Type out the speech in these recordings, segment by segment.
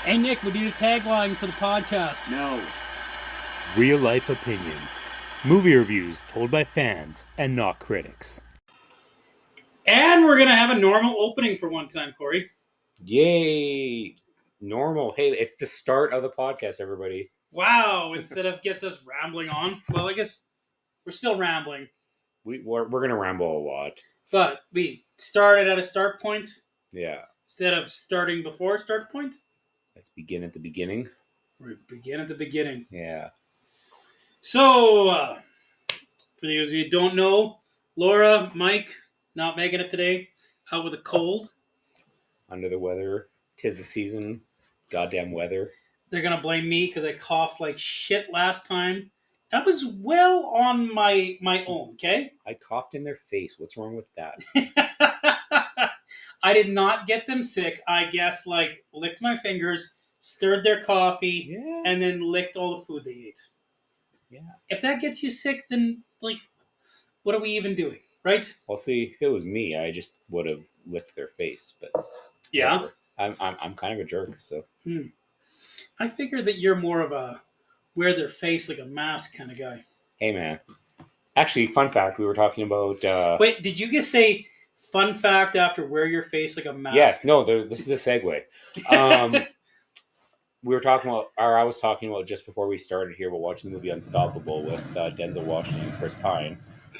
Hey, Nick, we need a tagline for the podcast. No. Real life opinions. Movie reviews told by fans and not critics. And we're going to have a normal opening for one time, Cory. Yay! Normal. Hey, it's the start of the podcast, everybody. Wow, instead of just us rambling on. Well, I guess we're still rambling. We're going to ramble a lot. But we started at a start point. Yeah. Instead of starting before start point. Let's begin at the beginning. We begin at the beginning. Yeah. So, for those of you who don't know, Laura, Mike, not making it today. Out with a cold. Under the weather. 'Tis the season. Goddamn weather. They're going to blame me because I coughed like shit last time. That was well on my own, okay? I coughed in their face. What's wrong with that? I did not get them sick. I guess, licked my fingers, stirred their coffee, and then licked all the food they ate. Yeah. If that gets you sick, then, what are we even doing, right? Well, see, if it was me, I just would have licked their face, but... Yeah. Whatever. I'm kind of a jerk, so... I figure that you're more of a wear their face like a mask kind of guy. Hey, man. Actually, fun fact, we were talking about... Wait, did you just say fun fact after wear your face like a mask? Yes, no, this is a segue. We were talking about, or I was talking about just before we started here about watching the movie Unstoppable with Denzel Washington and Chris Pine.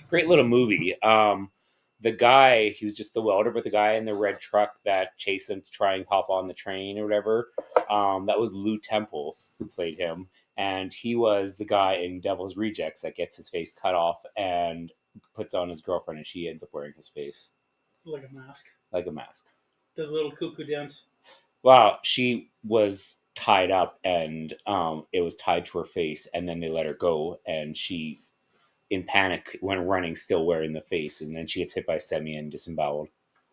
Great little movie. The guy, he was just the welder, but the guy in the red truck that chased him to try and hop on the train or whatever, that was Lou Temple who played him. And he was the guy in Devil's Rejects that gets his face cut off and puts on his girlfriend, and she ends up wearing his face. Like a mask. Like a mask. Does a little cuckoo dance. Well, she was tied up, and it was tied to her face, and then they let her go, and she, in panic, went running, still wearing the face, and then she gets hit by a semi and disemboweled.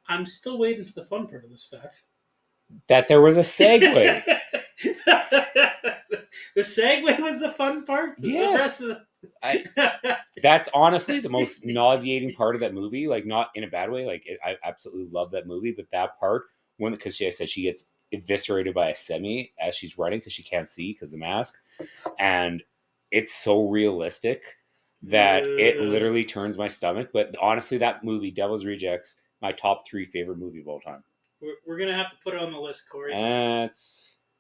I'm still waiting for the fun part of this fact. That there was a segue. The segue was the fun part? Yes. The rest of That's honestly the most nauseating part of that movie. Like, not in a bad way. Like, I absolutely love that movie. But that part, because she said she gets eviscerated by a semi as she's running because she can't see because of the mask. And it's so realistic that it literally turns my stomach. But honestly, that movie, Devil's Rejects, my top 3 favorite movie of all time. We're going to have to put it on the list, Cory.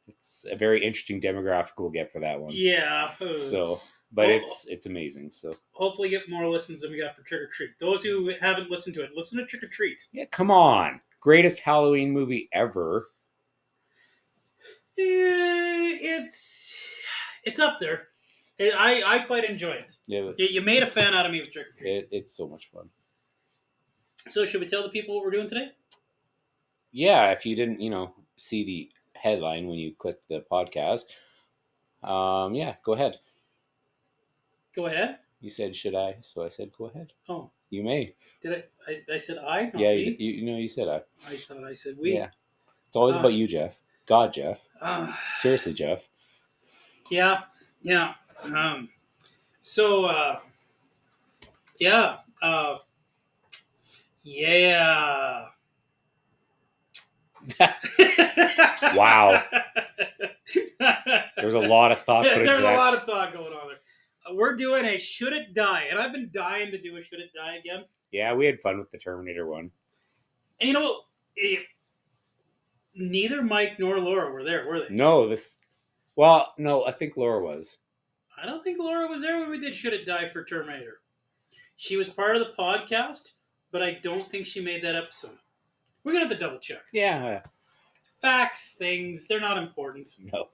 It's a very interesting demographic we'll get for that one. Yeah. So, but it's amazing. So hopefully get more listens than we got for Trick or Treat. Those who haven't listened to it, listen to Trick or Treat. Yeah, come on. Greatest Halloween movie ever. It's up there. I quite enjoy it. Yeah, You made a fan out of me with Trick or Treat. It's so much fun. So should we tell the people what we're doing today? Yeah, if you didn't, see the headline when you clicked the podcast, yeah, go ahead. Go ahead? You said, should I? So I said, go ahead. Oh. You may. Did I said I? Not yeah, we? you said I. I thought I said we. Yeah. It's always about you, Jeff. God, Jeff. Seriously, Jeff. Yeah. Yeah. So, yeah. Yeah. Wow. There's a lot of thought put into that. There's a lot of thought going on there. We're doing a Should It Die, and I've been dying to do a Should It Die again. Yeah, we had fun with the Terminator one. And neither Mike nor Laura were there, were they? No, no, I think Laura was. I don't think Laura was there when we did Should It Die for Terminator. She was part of the podcast, but I don't think she made that episode. We're going to have to double check. Yeah. Facts, things, they're not important. No.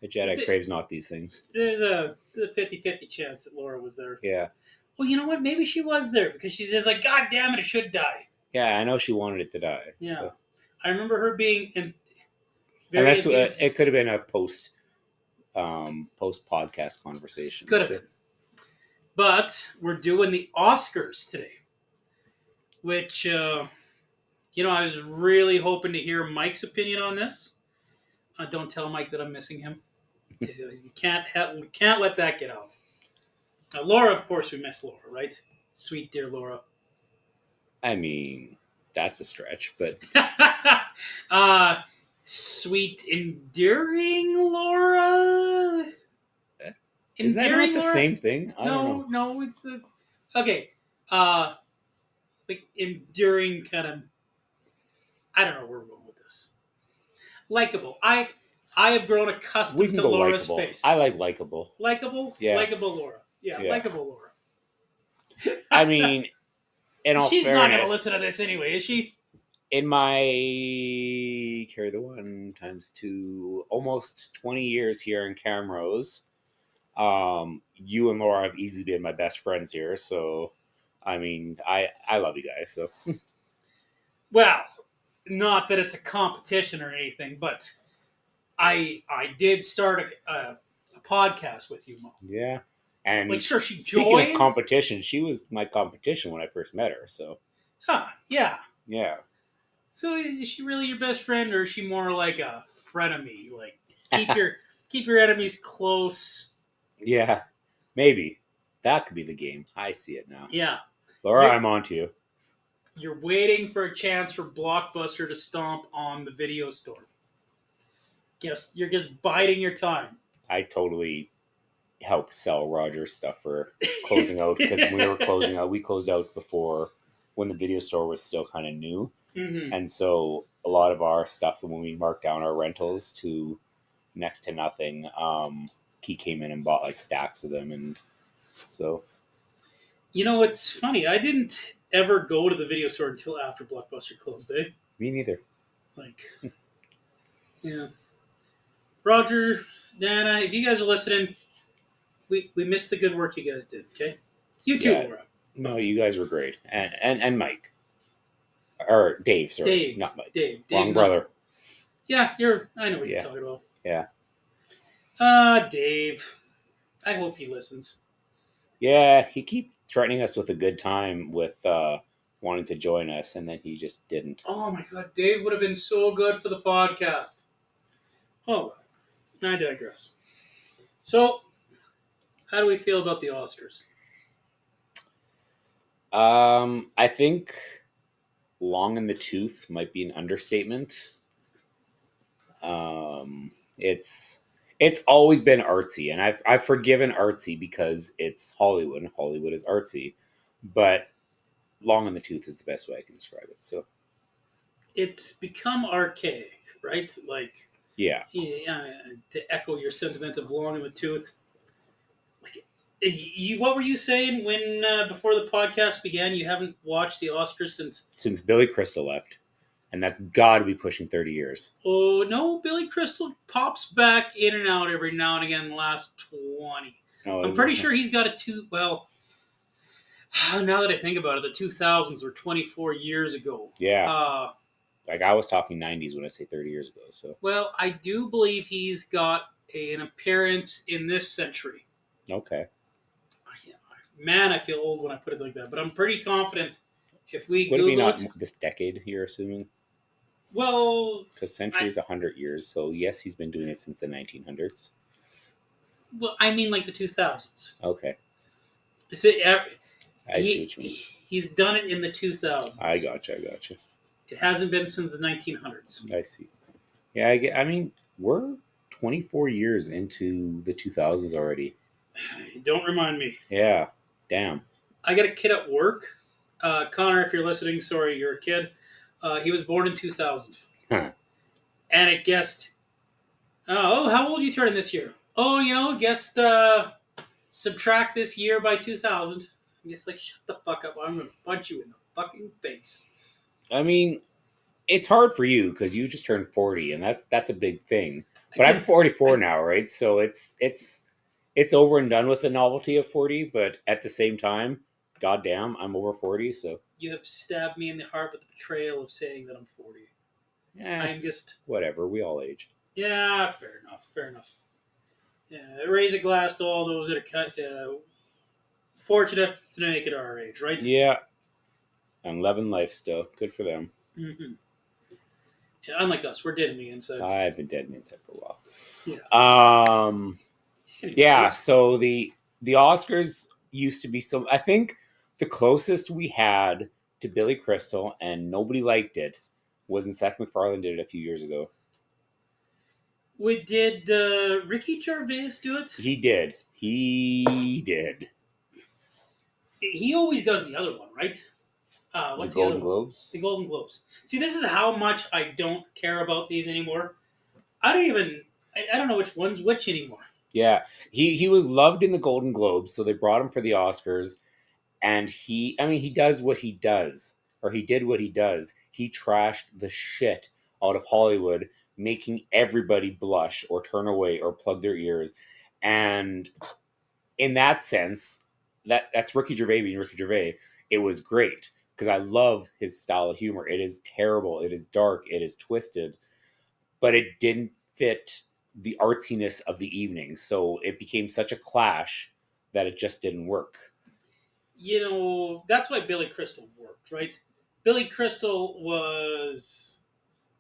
The Jedi craves not these things. There's a 50-50 chance that Laura was there. Yeah. Well, you know what? Maybe she was there because she says, God damn it, it should die. Yeah, I know she wanted it to die. Yeah. So. I remember her being very it could have been a post podcast conversation. Could have been. But we're doing the Oscars today, which, I was really hoping to hear Mike's opinion on this. Don't tell Mike that I'm missing him. We can't let that get out. Now, Laura, of course, we miss Laura, right? Sweet dear Laura. I mean, that's a stretch, but sweet, endearing Laura. Is that not Endearing the Laura? same thing? I don't know. No, it's the okay. Uh, like enduring kind of. I don't know where we're going with this. Likable. I have grown We accustomed can to go Laura's likable. face. I like likable. Likable, Yeah. likable Laura. Yeah, Yeah. likable Laura. I mean, in all She's not going to fairness, listen to this anyway, is she? in my carry the 1 times 2, almost 20 years here in Camrose, you and Laura have easily been my best friends here. So, I mean, I love you guys. So, Well, not that it's a competition or anything, but I did start a podcast with you, Mom. yeah. Like, And sure, she speaking of joined. competition, she was my competition when I first met her. So, Yeah. yeah. So is she really your best friend, or is she more like a frenemy? Like keep your enemies close. Yeah. Maybe. That could be the game. I see it now. Yeah. Laura, You're- I'm on to you. You're waiting for a chance for Blockbuster to stomp on the video store. You're just biding your time. I totally helped sell Roger's stuff for closing out because when we were closing out, we closed out before when the video store was still kind of new. Mm-hmm. And so a lot of our stuff, when we marked down our rentals to next to nothing, he came in and bought like stacks of them. And so, You know, it's funny. I didn't ever go to the video store until after Blockbuster closed, eh? me neither. Like, yeah. Roger, Dana, if you guys are listening, we missed the good work you guys did, okay? You too, Yeah. Laura. No, you guys were great. And Mike. Or Dave, sorry. Dave. Not Mike. Dave. Wrong Dave's brother. Yeah, I know what you're talking about. Yeah. Dave. I hope he listens. Yeah, he keep threatening us with a good time with wanting to join us, and then he just didn't. Oh my god, Dave would have been so good for the podcast. Oh, I digress. So, how do we feel about the Oscars? I think long in the tooth might be an understatement. It's always been artsy, and I've forgiven artsy because it's Hollywood, and Hollywood is artsy, but long in the tooth is the best way I can describe it. So It's become archaic, right? Like, yeah, to echo your sentiment of long in the tooth. Like, what were you saying when before the podcast began? You haven't watched the Oscars since Billy Crystal left, and that's got to be pushing 30 years. Oh no, Billy Crystal pops back in and out every now and again. In the last 20, I'm pretty sure he's got a two. Well, now that I think about it, the 2000s were 24 years ago. Yeah. Like I was talking 90s when I say 30 years ago. So well, I do believe he's got an appearance in this century. okay. Man, I feel old when I put it like that, but I'm pretty confident if we Would it be Google not it. this decade? You're assuming Well, because century is 100 years. So yes, he's been doing it since the 1900s. well, I mean like the 2000s. Okay, I see what you mean. He's done it in the 2000s. I gotcha. It hasn't been since the 1900s. I see. Yeah, I mean, we're 24 years into the 2000s already. Don't remind me. Yeah, damn. I got a kid at work. Connor, if you're listening, sorry, you're a kid. He was born in 2000. Huh. And it guessed, oh, how old are you turning this year? Oh, guessed subtract this year by 2000. I'm just like, shut the fuck up. I'm going to punch you in the fucking face. I mean, it's hard for you because you just turned 40, and that's a big thing. But I'm 44 now, right? So it's over and done with the novelty of 40. But at the same time, goddamn, I'm over 40. So you have stabbed me in the heart with the betrayal of saying that I'm 40. I'm just whatever. We all age. Yeah, fair enough. Yeah, raise a glass to all those that are fortunate to make it our age, right? Yeah, and loving life still. Good for them. Mm-hmm. Yeah, unlike us, we're dead in the inside. I've been dead in the inside for a while. Yeah. Yeah. So the Oscars used to be so. I think the closest we had to Billy Crystal, and nobody liked it, was when Seth MacFarlane did it a few years ago. Did Ricky Gervais do it? He did. He did. He always does the other one, right? The What's the other Golden one? Globes. The Golden Globes. See, this is how much I don't care about these anymore. I don't even. I don't know which one's which anymore. Yeah, he was loved in the Golden Globes, so they brought him for the Oscars, and he does what he does, or he did what he does. He trashed the shit out of Hollywood, making everybody blush or turn away or plug their ears, and in that sense, that's Ricky Gervais being Ricky Gervais. It was great because I love his style of humor. It is terrible, it is dark, it is twisted, but it didn't fit the artsiness of the evening. So it became such a clash that it just didn't work. That's why Billy Crystal worked, right? Billy Crystal was,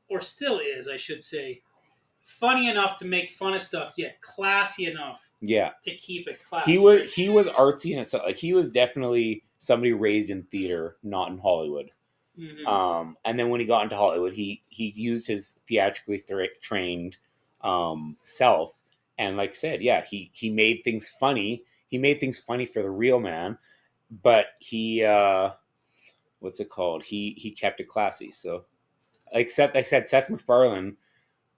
or still is, I should say, funny enough to make fun of stuff, yet classy enough Yeah, to keep it he classy, was right? he was artsy in itself. Like he was definitely somebody raised in theater, not in Hollywood. Mm-hmm. And then when he got into Hollywood, he used his theatrically trained self, and like I said, yeah, he made things funny. He made things funny for the real man, but he what's it called? He kept it classy. So like I said, Seth MacFarlane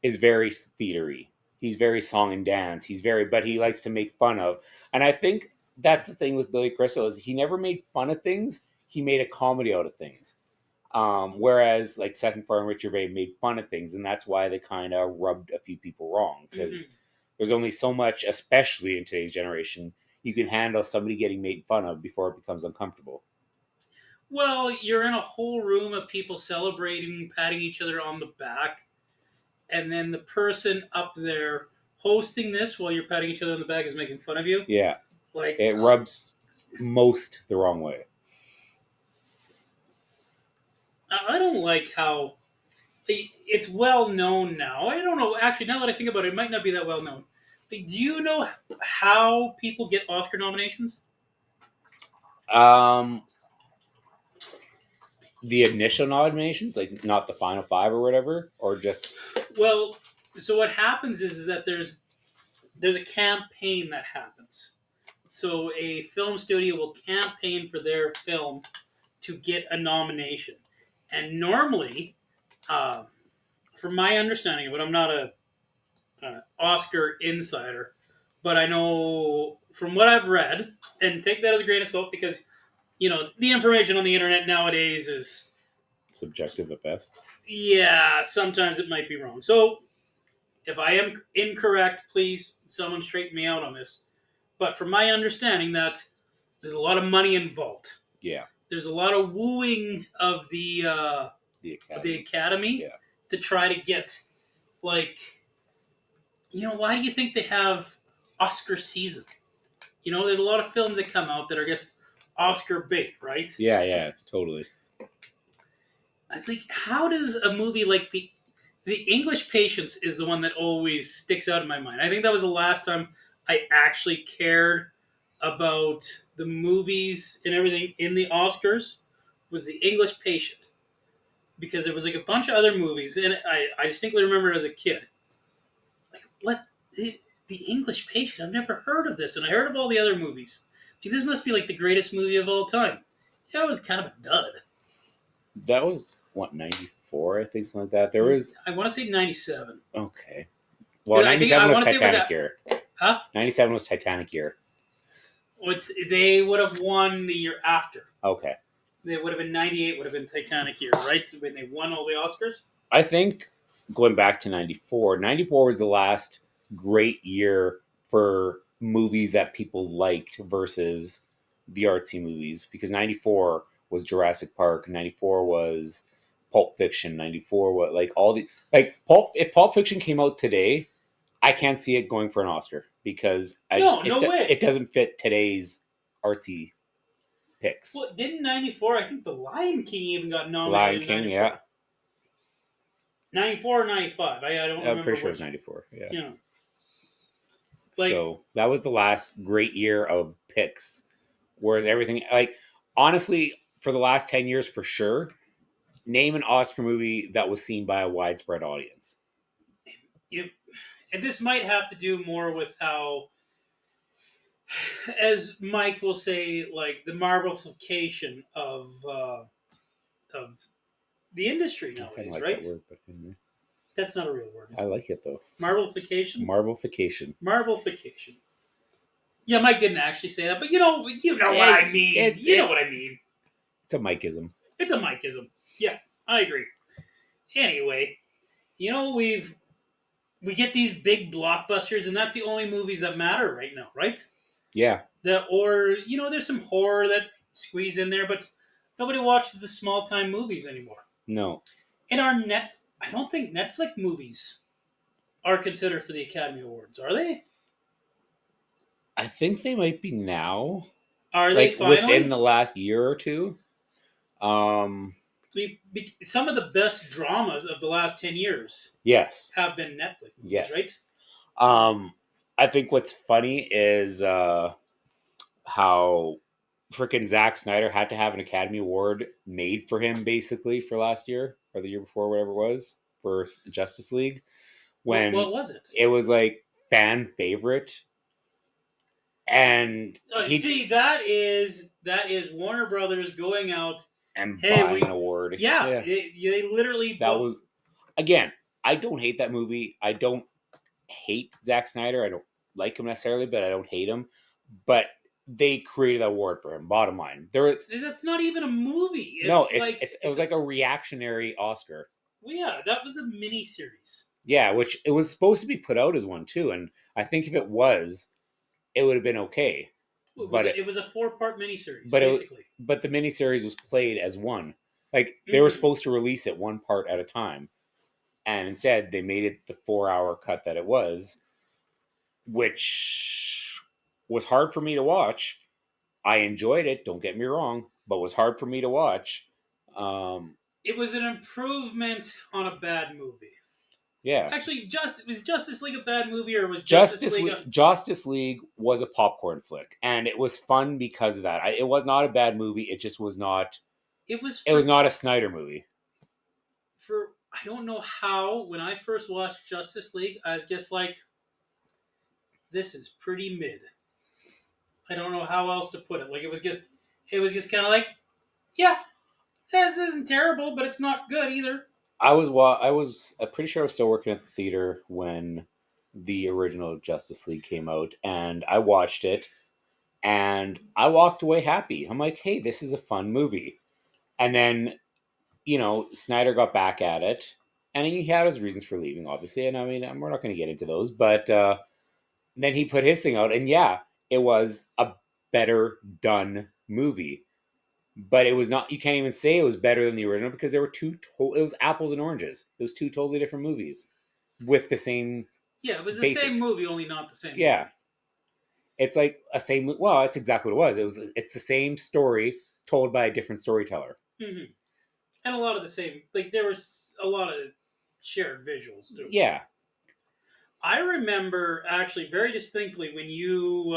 is very theatery. He's very song and dance. But he likes to make fun of. And I think that's the thing with Billy Crystal is he never made fun of things. He made a comedy out of things. Whereas like Seth MacFarlane and Richard Ray made fun of things, and that's why they kind of rubbed a few people wrong because Mm-hmm. there's only so much, especially in today's generation, you can handle somebody getting made fun of before it becomes uncomfortable. Well, you're in a whole room of people celebrating, patting each other on the back, and then the person up there hosting this while you're patting each other on the back is making fun of you. Yeah, Like, it rubs most the wrong way. I don't like how it's well known now. I don't know. Actually, now that I think about it, it might not be that well known. Like, do you know how people get Oscar nominations? Um, the initial nominations, like not the final five or whatever, or just Well, so what happens is that there's a campaign that happens. So a film studio will campaign for their film to get a nomination, and normally, uh, from my understanding of it, I'm not a Oscar insider, but I know from what I've read, and take that as a grain of salt because the information on the internet nowadays is, subjective at best. yeah, sometimes it might be wrong. So if I am incorrect, please someone straighten me out on this. But from my understanding, that there's a lot of money involved. Yeah, There's a lot of wooing of the the Academy. academy Yeah. to try to get, like, why do you think they have Oscar season? There's a lot of films that come out that are just Oscar bait, right? Yeah, yeah, totally. I think, how does a movie like the English Patience is the one that always sticks out in my mind. I think that was the last time I actually cared about the movies and everything in the Oscars, was the English Patient, because there was like a bunch of other movies, and I distinctly remember as a kid, like, what, the English Patient? I've never heard of this, and I heard of all the other movies. Like, this must be like the greatest movie of all time. Yeah, it was kind of a dud. That was what 94, I think, something like that. There was I want to say 97. okay. Well, I 97 was want to say it was Titanic year. huh? 97 was Titanic year. They would have won the year after. Okay. They would have been 98. Would have been Titanic year, right? When they won all the Oscars. I think going back to 94, 94 was the last great year for movies that people liked versus the artsy movies because 94 was Jurassic Park, 94 was Pulp Fiction, 94 was like all the like Pulp if Pulp Fiction came out today, I can't see it going for an Oscar because No way. it doesn't fit today's artsy picks. Well, didn't 94? I think The Lion King even got Lion nominated in King, 94. yeah. 94 or 95. I don't I'm remember pretty sure it was which. 94, yeah. You know, like, So that was the last great year of picks. Whereas everything, like, honestly, for the last 10 years, for sure, name an Oscar movie that was seen by a widespread audience. you, and this might have to do more with how, as Mike will say, like the marvelification of the industry I kind of nowadays, like that right? word, but anyway. That's not a real word, is I it? like it though. Marvelification? Marvelification. Marvelification. Yeah, Mike didn't actually say that, but you know what I mean. It's You know what I mean. It's a Mikeism. It's a Mikeism. Yeah, I agree. Anyway, we get these big blockbusters, and that's the only movies that matter right now, right? Yeah. There's some horror that squeeze in there, but nobody watches the small time movies anymore. No. And I don't think Netflix movies are considered for the Academy Awards, are they? I think they might be now. Are they Like within finally? the last year or two. Some of the best dramas of the last 10 years Yes. have been Netflix movies, Yes. right? I think what's funny is how freaking Zack Snyder had to have an Academy Award made for him basically for last year or the year before, whatever it was, for Justice League. When what was it? It was like fan favorite. And that is Warner Brothers going out and buying an award. Yeah, they literally. That was, again, I don't hate that movie. I don't hate Zack Snyder. I don't like him necessarily, but I don't hate him. But they created that award for him. Bottom line, that's not even a movie. It was like a reactionary Oscar. Well, yeah, that was a mini series. Yeah, which it was supposed to be put out as one too, and I think if it was, it would have been okay. It was a 4-part miniseries, basically. But the miniseries was played as one. Like they were supposed to release it one part at a time, and instead they made it the 4-hour cut that it was, which was hard for me to watch. I enjoyed it, don't get me wrong, but was hard for me to watch. It was an improvement on a bad movie. Yeah. Actually, was Justice League a bad movie, or was Justice League was a popcorn flick, and it was fun because of that. It was not a bad movie. It just was not. It was not a Snyder movie. I don't know how. When I first watched Justice League, I was just like, "This is pretty mid." I don't know how else to put it. Like it was just kind of like, yeah, this isn't terrible, but it's not good either. I was pretty sure I was still working at the theater when the original Justice League came out, and I watched it, and I walked away happy. I'm like, hey, this is a fun movie. And then, Snyder got back at it, and he had his reasons for leaving, obviously. And I mean, we're not going to get into those, but then he put his thing out, and yeah, it was a better done movie. But it was not. You can't even say it was better than the original because there were it was apples and oranges. It was two totally different movies with the same. Yeah, it was the same movie, only not the same. Yeah, movie. It's like a same. Well, that's exactly what it was. It's the same story told by a different storyteller. Mm-hmm. And a lot of the same. Like there was a lot of shared visuals too. Yeah, I remember actually very distinctly when you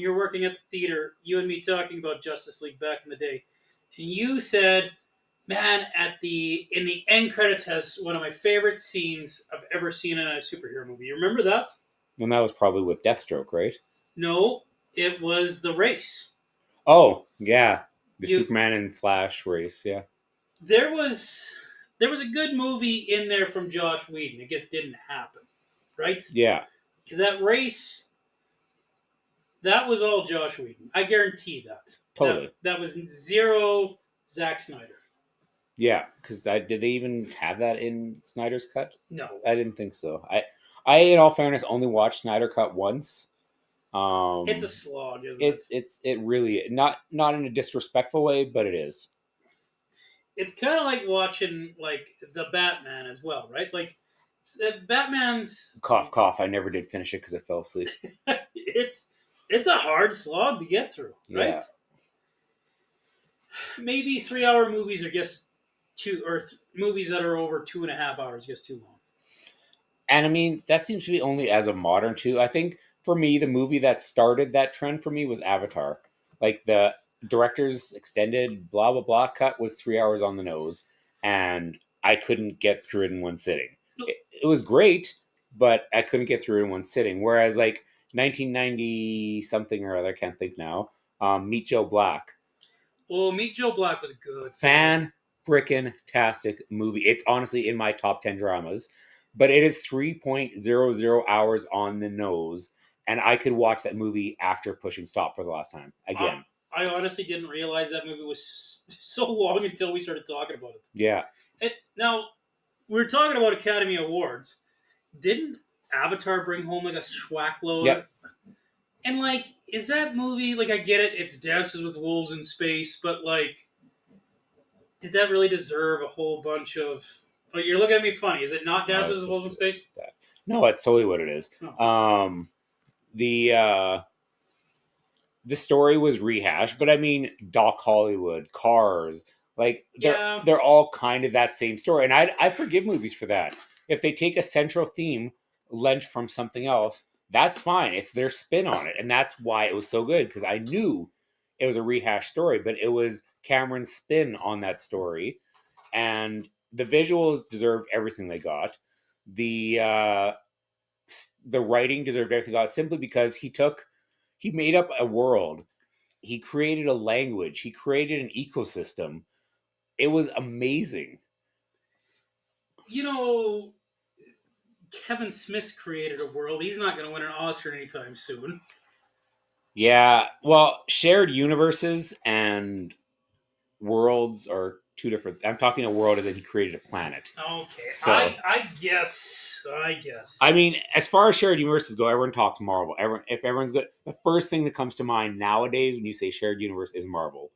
were working at the theater, you and me talking about Justice League back in the day, and you said, "Man, in the end credits has one of my favorite scenes I've ever seen in a superhero movie." You remember that? And that was probably with Deathstroke, right? No, it was the race. Oh yeah, the Superman and Flash race. Yeah, there was a good movie in there from Joss Whedon. It just didn't happen, right? Yeah, because that race. That was all Joss Whedon. I guarantee that. Totally. That was zero Zack Snyder. Yeah, because did they even have that in Snyder's cut? No, I didn't think so. I in all fairness, only watched Snyder Cut once. It's a slog, isn't it? It really not in a disrespectful way, but it is. It's kind of like watching like the Batman as well, right? Like Batman's cough cough. I never did finish it because I fell asleep. It's a hard slog to get through, right? Yeah. Maybe 3-hour movies are just movies that are over 2.5 hours just too long. And I mean, that seems to be only as a modern too. I think for me, the movie that started that trend for me was Avatar. Like the director's extended blah blah blah cut was 3 hours on the nose, and I couldn't get through it in one sitting. Nope. It was great, but I couldn't get through in one sitting. Whereas like 1990 something or other, I can't think now. Meet Joe Black, Well, Meet Joe Black was good. fan freaking tastic movie. It's honestly in my top 10 dramas, but it is 3.00 hours on the nose, and I could watch that movie after pushing stop for the last time again. I honestly didn't realize that movie was so long until we started talking about it. Yeah. Now, we were talking about Academy Awards. Didn't Avatar bring home like a schwack load? Yep. And like, is that movie like? I get it, it's Dances with Wolves in space, but like, did that really deserve a whole bunch of? Oh, you're looking at me funny. Is it not No, Dances it's with so Wolves in stupid. space? No, that's totally what it is. Oh. The story was rehashed, but I mean, Doc Hollywood, Cars, like Yeah. they're all kind of that same story, and I forgive movies for that. If they take a central theme lent from something else, that's fine. It's their spin on it, and that's why it was so good, because I knew it was a rehashed story, but it was Cameron's spin on that story, and the visuals deserved everything they got. The the writing deserved everything they got simply because he made up a world, he created a language, he created an ecosystem. It was amazing. You know, Kevin Smith created a world. He's not going to win an Oscar anytime soon. Yeah, well, shared universes and worlds are two different. I'm talking a world as in he created a planet. Okay, So I guess. I mean, as far as shared universes go, everyone talks Marvel. If everyone's good, the first thing that comes to mind nowadays when you say shared universe is Marvel.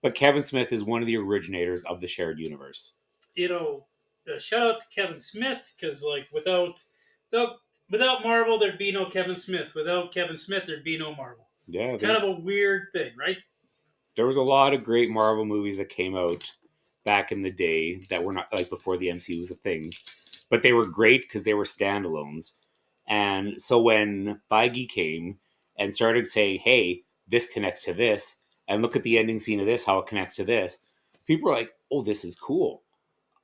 But Kevin Smith is one of the originators of the shared universe. You know, shout out to Kevin Smith because like without Marvel, there'd be no Kevin Smith. Without Kevin Smith, there'd be no Marvel. Yeah, It's kind of a weird thing, right? there was a lot of great Marvel movies that came out back in the day that were not like before the MCU was a thing, but they were great because they were standalones. And so when Feige came and started saying, "Hey, this connects to this," and look at the ending scene of this, how it connects to this, people were like, "Oh, this is cool.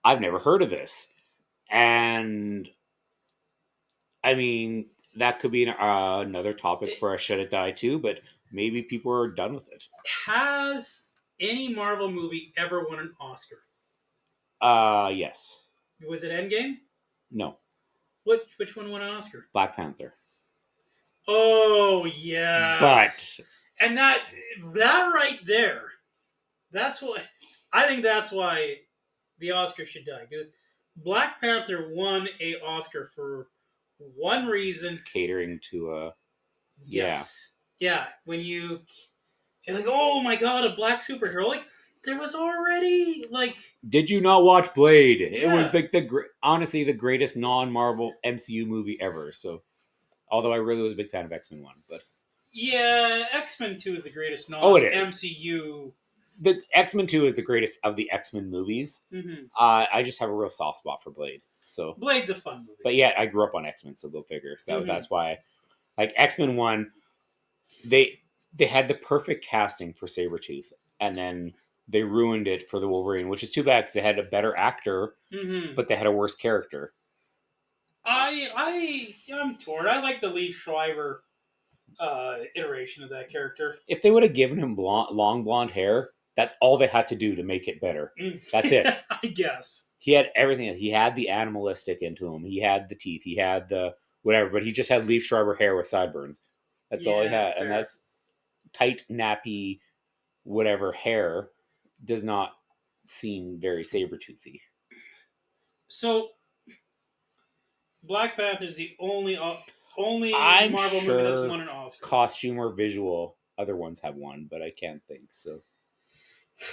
I've never heard of this." And I mean, that could be another topic for a Shut It Die too, but maybe people are done with it. Has any Marvel movie ever won an Oscar? Yes. Was it Endgame? No. Which one won an Oscar? Black Panther. Oh yes. But And that right there, that's what I think. That's why the Oscar should die. Black Panther won a Oscar for one reason. catering to Yes. Yeah. When you're like, oh my god, a black superhero. Like there was already like. Did you not watch Blade? It was Yeah. honestly the greatest non-Marvel MCU movie ever. So, although I really was a big fan of X-Men 1, but Yeah, X-Men 2 is the greatest oh, it is. MCU. The X-Men 2 is the greatest of the X-Men movies. Mm-hmm. I just have a real soft spot for Blade. So, Blade's a fun movie. but yeah, I grew up on X-Men, so go figure. So Mhm. that's why, like X-Men 1, they had the perfect casting for Sabretooth, and then they ruined it for the Wolverine, which is too bad because they had a better actor, Mm-hmm. but they had a worse character. I'm torn. I like the Lee Schreiber iteration of that character. If they would have given him long blonde hair, that's all they had to do to make it better. That's it. I guess. He had everything. He had the animalistic into him. He had the teeth. He had the whatever, but he just had Leaf Schreiber hair with sideburns. That's all he had. Fair. And that's tight, nappy, whatever hair does not seem very saber-toothy. So, Black Panther is the only I'm Marvel sure movie that's won an Oscar. costume or visual, other ones have won, but I can't think. So,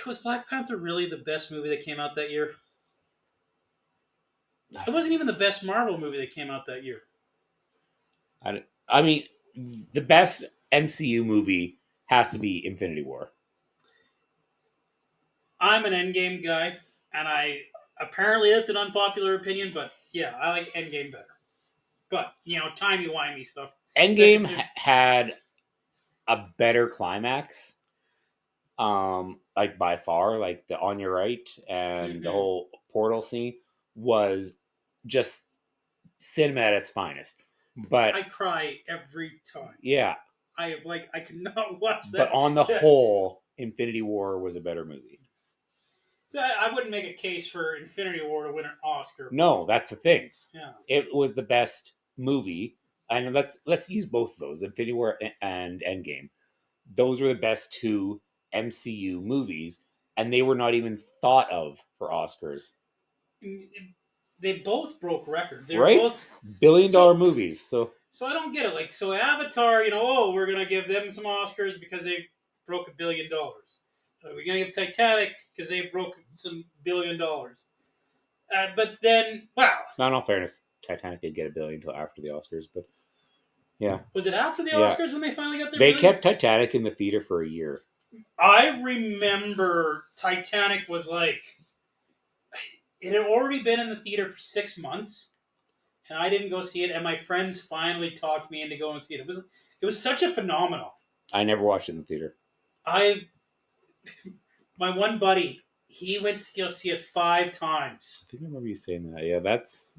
Was Black Panther really the best movie that came out that year? It wasn't even the best Marvel movie that came out that year. I mean, the best MCU movie has to be Infinity War. I'm an Endgame guy, and apparently that's an unpopular opinion, but yeah, I like Endgame better. But timey-wimey stuff. Endgame had a better climax, like by far, like the on your right and the whole portal scene was just cinema at its finest. But I cry every time. yeah, I cannot watch but that. on the whole, Infinity War was a better movie. So I wouldn't make a case for Infinity War to win an Oscar. No, that's the thing. Yeah. It was the best movie, and let's use both of those, Infinity War and Endgame. Those were the best two MCU movies, and they were not even thought of for Oscars. They both broke records. They were Right? both $1 billion movies. So I don't get it. Like, so Avatar, oh, we're gonna give them some Oscars because they broke $1 billion. We're gonna give Titanic because they broke some $1 billion. But then, wow, not in all fairness, Titanic did get $1 billion until after the Oscars, but yeah. Was it after the Yeah. Oscars when they finally got their They billion? kept Titanic in the theater for a year. I remember Titanic was like, it had already been in the theater for 6 months, and I didn't go see it. And my friends finally talked me into going to see it. It was such a phenomenon. I never watched it in the theater. My one buddy, he went to go see it 5 times. I think I remember you saying that. Yeah, that's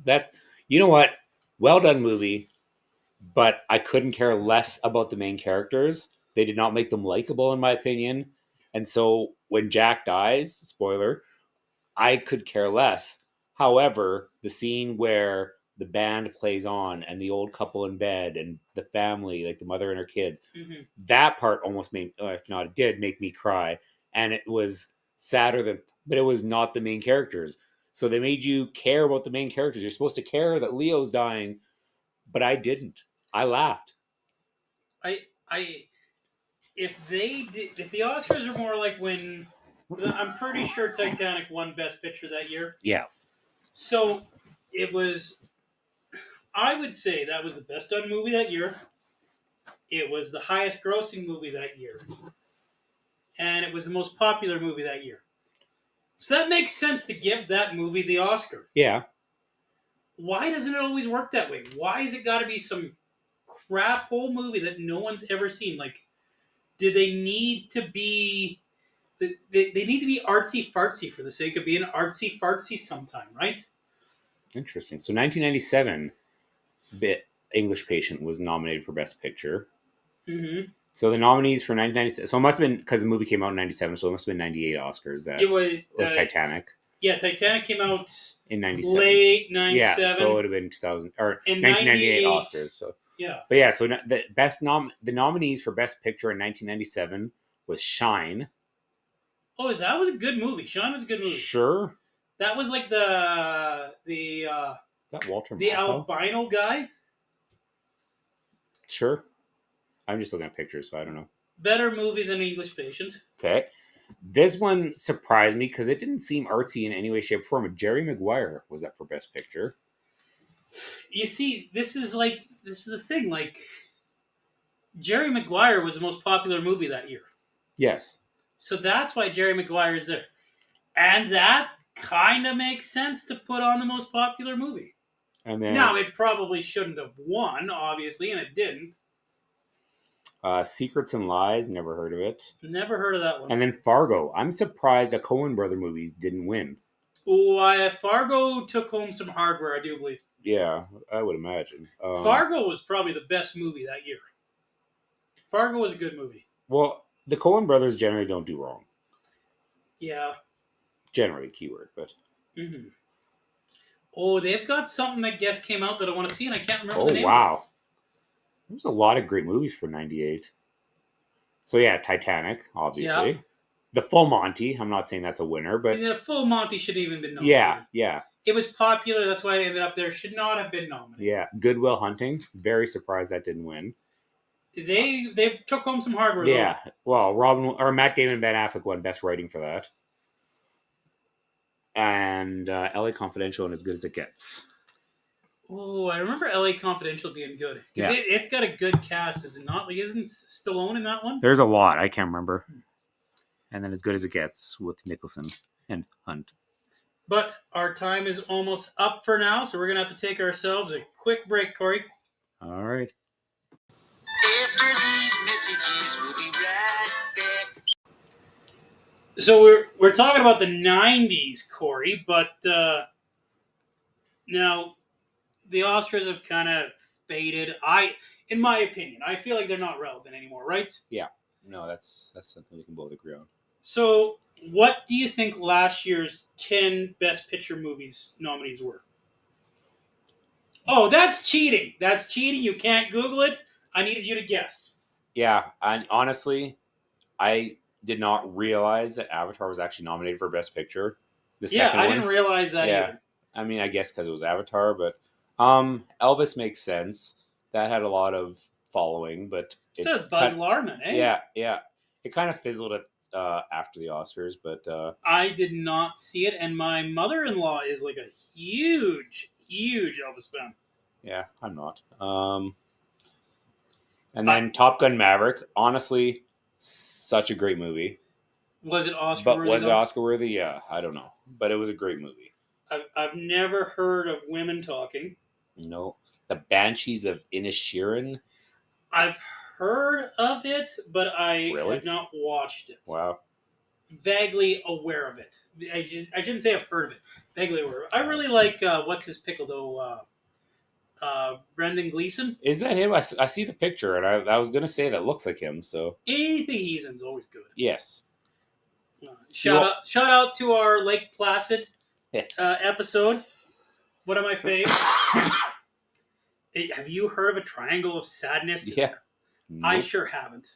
you know what? Well done movie, but I couldn't care less about the main characters. They did not make them likable, in my opinion. And so when Jack dies, spoiler, I could care less. However, the scene where the band plays on and the old couple in bed and the family, like the mother and her kids, that part almost made, if not, it did make me cry. And it was sadder than, but it was not the main characters. So they made you care about the main characters. You're supposed to care that Leo's dying, but I didn't. I laughed. If the Oscars are more like when, I'm pretty sure Titanic won Best Picture that year. Yeah. So it was, I would say that was the best done movie that year. It was the highest grossing movie that year. And it was the most popular movie that year. So that makes sense to give that movie the Oscar. Yeah. Why doesn't it always work that way? Why has it got to be some crap hole movie that no one's ever seen? Like, do they need to be... They need to be artsy fartsy for the sake of being artsy fartsy sometime, right? Interesting. So 1997, English Patient was nominated for Best Picture. Mm-hmm. So the nominees for 1997. So it must have been, because the movie came out in 97, so it must have been 98 Oscars. That it was Titanic. Yeah, Titanic came out in 97. Late 97. Yeah, so it would have been 2000 or 1998 Oscars. So yeah. But yeah, so the the nominees for Best Picture in 1997 was Shine. Oh, that was a good movie. Shine was a good movie. Sure. That was like that Walter the Matthau? albino guy. Sure. I'm just looking at pictures, so I don't know. Better movie than English Patient. Okay. This one surprised me because it didn't seem artsy in any way, shape, or form. Jerry Maguire was up for Best Picture. You see, this is the thing. Like, Jerry Maguire was the most popular movie that year. Yes. So that's why Jerry Maguire is there. And that kind of makes sense to put on the most popular movie. And then, now, it probably shouldn't have won, obviously, and it didn't. Secrets and Lies, never heard of it. Never heard of that one. And then Fargo. I'm surprised that Coen Brother movies didn't win. Fargo took home some hardware, I do believe. Yeah, I would imagine. Fargo was probably the best movie that year. Fargo was a good movie. Well, the Coen Brothers generally don't do wrong. Yeah. Generally, keyword, but... Mm-hmm. Oh, they've got something that just came out that I want to see, and I can't remember the name. Oh, wow. There's a lot of great movies for 98. So, yeah, Titanic, obviously. Yeah. The Full Monty. I'm not saying that's a winner, but... The Full Monty should have even been nominated. Yeah. It was popular. That's why it ended up there. Should not have been nominated. Yeah. Good Will Hunting. Very surprised that didn't win. They took home some hardware, yeah. Though. Well, Matt Damon and Ben Affleck won Best Writing for that. And LA Confidential and As Good as It Gets. Oh, I remember LA Confidential being good. Yeah. It's got a good cast, is it not? Like, isn't Stallone in that one? There's a lot. I can't remember. And then As Good as It Gets with Nicholson and Hunt. But our time is almost up for now, so we're going to have to take ourselves a quick break, Corey. All right. After these messages, we'll be right back. So we're talking about the 90s, Corey, but now the Oscars have kind of faded. In my opinion, I feel like they're not relevant anymore, right? Yeah. No, that's something we can both agree on. So, what do you think last year's 10 Best Picture movies nominees were? Oh, that's cheating. That's cheating. You can't Google it. I needed you to guess. Yeah, and honestly, I did not realize that Avatar was actually nominated for Best Picture. The Yeah, second I one. didn't realize that Yeah. either. I mean, I guess because it was Avatar, but Elvis makes sense. That had a lot of following, but Buzz Larman, eh? yeah, yeah, it kind of fizzled at after the Oscars, but I did not see it, and my mother-in-law is like a huge, huge Elvis fan. yeah, I'm not. And then Top Gun Maverick, honestly, such a great movie. Was it Oscar But worthy? was it Oscar worthy? Yeah, I don't know, but it was a great movie. I've never heard of women talking. No, the Banshees of Inisherin. I've heard of it, but I Really? have not watched it. Wow. Vaguely aware of it. I shouldn't say I've heard of it. Vaguely aware. I really like what's his pickle though. Brendan Gleeson. Is that him? I see the picture, and I was gonna say that looks like him. So Anything he's in is always good. yes. Shout out to our Lake Placid episode. One of my faves. Have you heard of a Triangle of Sadness? Yeah. Nope. I sure haven't.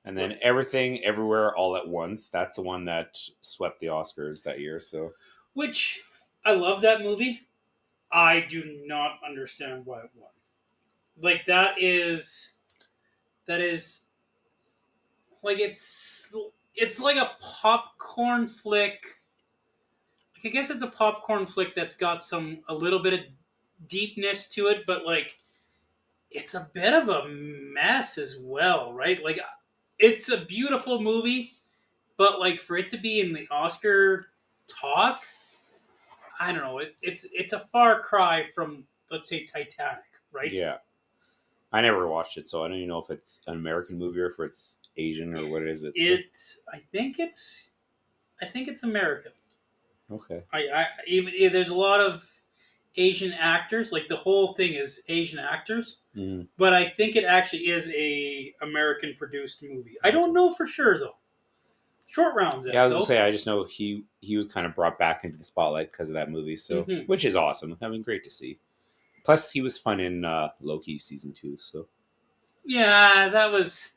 And then Everything, Everywhere, All at Once. That's the one that swept the Oscars that year. So Which I love that movie. I do not understand why it won. Like that is like it's like a popcorn flick. Like I guess it's a popcorn flick that's got a little bit of deepness to it, but like it's a bit of a mess as well, right? Like it's a beautiful movie, but like for it to be in the Oscar talk, I don't know. It's a far cry from, let's say, Titanic, right? yeah, I never watched it, so I don't even know if it's an American movie or if it's Asian or what is it. I think it's American. Okay. There's a lot of Asian actors. Like the whole thing is Asian actors, Mm. but I think it actually is a American produced movie. I don't know for sure though. Short rounds. Yeah, I was gonna say I just know he was kind of brought back into the spotlight because of that movie, so which is awesome. I mean, great to see. Plus, he was fun in Loki season 2. So yeah, there was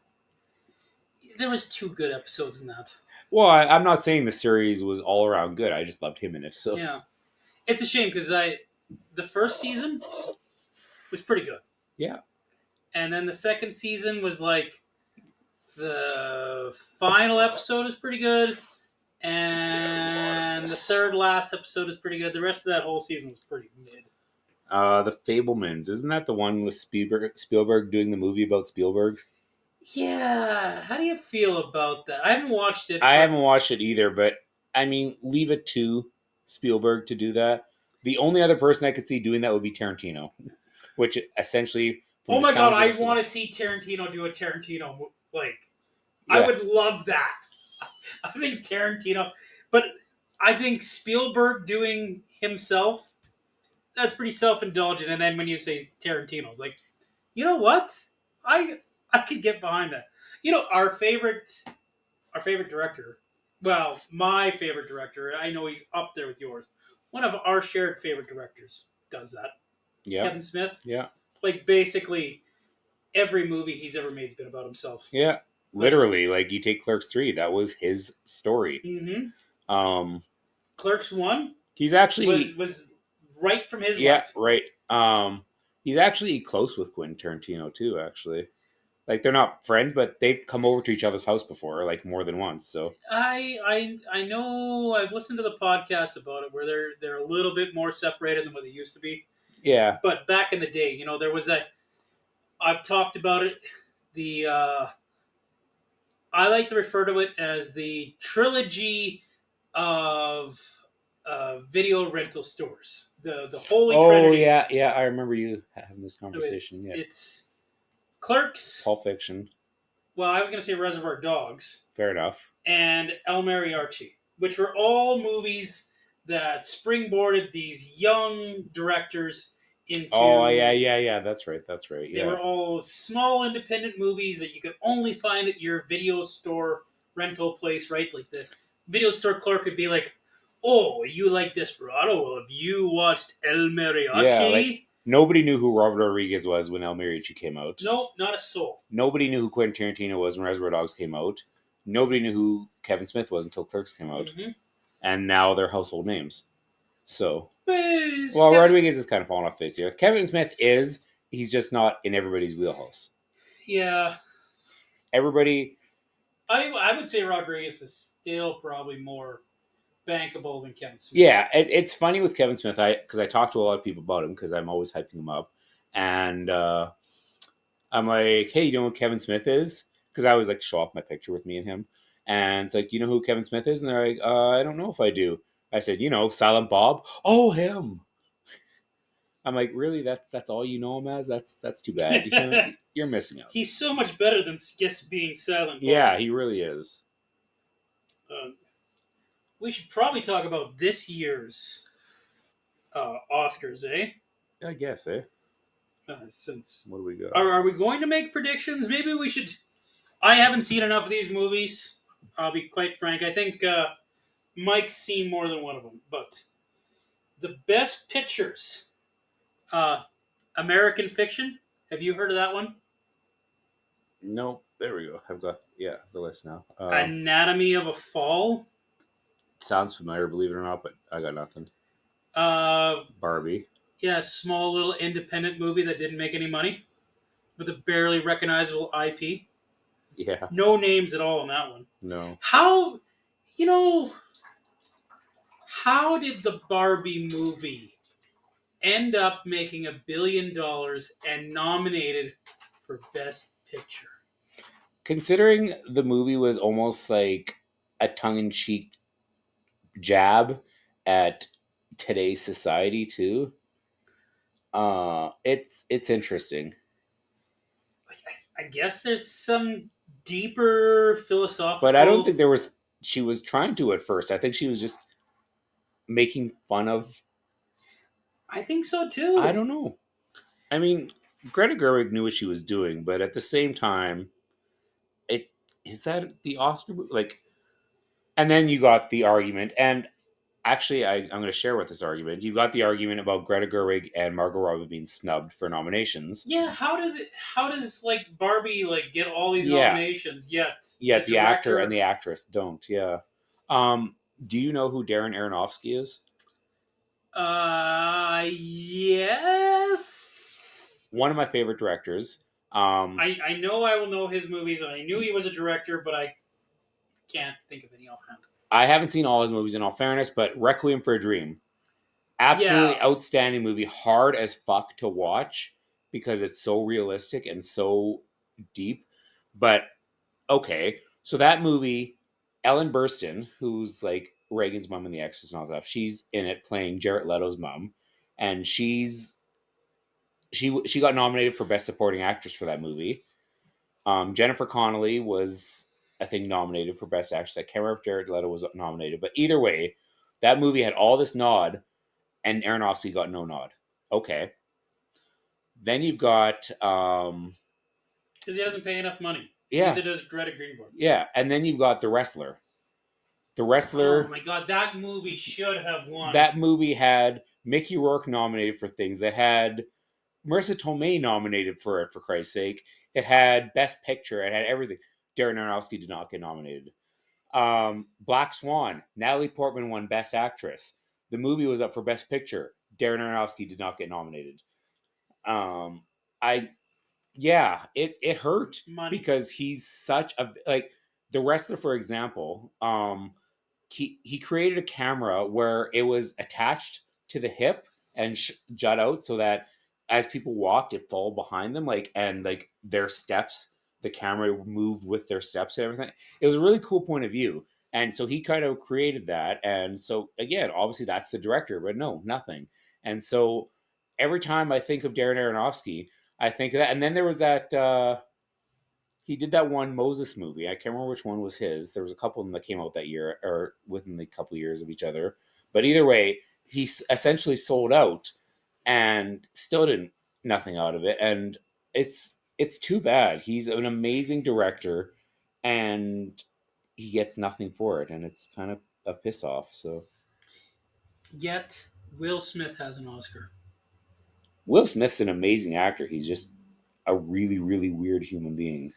2 good episodes in that. well, I'm not saying the series was all around good. I just loved him in it. So yeah, it's a shame because the first season was pretty good. Yeah, and then the second season was like the final episode is pretty good, and the third last episode is pretty good. The rest of that whole season was pretty mid. The Fablemans, isn't that the one with Spielberg doing the movie about Spielberg? Yeah, how do you feel about that? I haven't watched it. I haven't watched it either, but I mean, leave it to Spielberg to do that. The only other person I could see doing that would be Tarantino, which essentially. Oh my god, I want to see Tarantino do a Tarantino. Like, yeah. I would love that. I think Tarantino, but I think Spielberg doing himself, that's pretty self-indulgent. And then when you say Tarantino, it's like, you know what? I could get behind that. You know, our favorite director, well, my favorite director, I know he's up there with yours. One of our shared favorite directors does that. Yeah. Kevin Smith. Yeah. Like, basically, every movie he's ever made has been about himself. Yeah. Literally, like you take Clerks 3, that was his story. Mm-hmm. Clerks 1? He's actually was right from his Yeah, life. right. He's actually close with Quentin Tarantino too, actually. Like they're not friends, but they've come over to each other's house before, like more than once. So I know I've listened to the podcast about it where they're a little bit more separated than what they used to be. Yeah. But back in the day, you know, there was I've talked about it. I like to refer to it as the trilogy of video rental stores. The Holy Trinity. Oh yeah, I remember you having this conversation. It's Clerks, Pulp Fiction. Well, I was going to say Reservoir Dogs. Fair enough. And El Mariachi, which were all movies that springboarded these young directors into. Oh yeah. That's right. They Yeah, were all small independent movies that you could only find at your video store rental place, right? Like the video store clerk would be like, "Oh, you like Desperado? Well, have you watched El yeah. Like Mariachi?" nobody knew who Robert Rodriguez was when El Mariachi came out. No, not a soul. Nobody knew who Quentin Tarantino was when Reservoir Dogs came out. Nobody knew who Kevin Smith was until Clerks came out, Mm-hmm. and now they're household names. So, well, Kevin, Rodriguez is kind of falling off face here. Kevin Smith is. He's just not in everybody's wheelhouse. yeah, Everybody, I would say Rodriguez is still probably more bankable than Kevin Smith. yeah. It's funny with Kevin Smith. Because I talk to a lot of people about him because I'm always hyping him up, and I'm like, hey, you know who Kevin Smith is? Because I always like to show off my picture with me and him. And it's like, you know who Kevin Smith is? And they're like, I don't know if I do. I said, Silent Bob. Oh, him. I'm like, really? That's all you know him as? That's too bad. You're missing out. He's so much better than just being Silent Bob. Yeah, he really is. We should probably talk about this year's Oscars, eh? I guess, eh? Since What do we got? are we going to make predictions? Maybe we should. I haven't seen enough of these movies. I'll be quite frank. I think Mike's seen more than one of them. But the best pictures, American Fiction. Have you heard of that one? No, there we go. I've got, the list now. Anatomy of a Fall. Sounds familiar, believe it or not, but I got nothing. Barbie. Yeah, small little independent movie that didn't make any money with a barely recognizable IP. Yeah. No names at all in that one. No. How did the Barbie movie end up making $1 billion and nominated for Best Picture? Considering the movie was almost like a tongue-in-cheek jab at today's society too, it's interesting. I guess there's some deeper philosophical. But I don't think she was trying to at first. I think she was just making fun of. I think so too. I don't know. I mean, Greta Gerwig knew what she was doing, but at the same time, is that the Oscar like? And then you got the argument, and actually, I'm going to share with this argument. You got the argument about Greta Gerwig and Margot Robbie being snubbed for nominations. Yeah, how does like Barbie like get all these nominations yet? Yeah, the actor and the actress don't. Yeah. Do you know who Darren Aronofsky is? Yes. One of my favorite directors. I know I will know his movies. I knew he was a director, but I can't think of any offhand. I haven't seen all his movies in all fairness, but Requiem for a Dream. Absolutely outstanding movie. Hard as fuck to watch because it's so realistic and so deep. But, okay. So that got Ellen Burstyn, who's like Reagan's mom in The Exorcist and all that stuff, she's in it playing Jared Leto's mom. And she got nominated for Best Supporting Actress for that movie. Jennifer Connelly was, I think, nominated for Best Actress. I can't remember if Jared Leto was nominated, but either way, that movie had all this nod, and Aronofsky got no nod. Okay. Then you've got because he doesn't pay enough money. Yeah. Neither does Greta Greenberg. Yeah, and then you've got The Wrestler. The Wrestler. Oh my god, that movie should have won. That movie had Mickey Rourke nominated for things. That had Marissa Tomei nominated for it, for Christ's sake. It had Best Picture. It had everything. Darren Aronofsky did not get nominated. Black Swan. Natalie Portman won Best Actress. The movie was up for Best Picture. Darren Aronofsky did not get nominated. It hurt because he's such a like The Wrestler, for example. He created a camera where it was attached to the hip and jut out so that as people walked, it fall behind them, and their steps, the camera moved with their steps and everything. It was a really cool point of view. And so he kind of created that. And so, again, obviously that's the director, but no, nothing. And so every time I think of Darren Aronofsky, I think of that. And then there was that, he did that one Moses movie. I can't remember which one was his. There was a couple of them that came out that year or within the couple of years of each other. But either way, he essentially sold out. and still didn't nothing out of it. And it's too bad. He's an amazing director, and he gets nothing for it, and it's kind of a piss off. So Yet Will Smith has an Oscar. Will Smith's an amazing actor. He's just a really, really weird human being.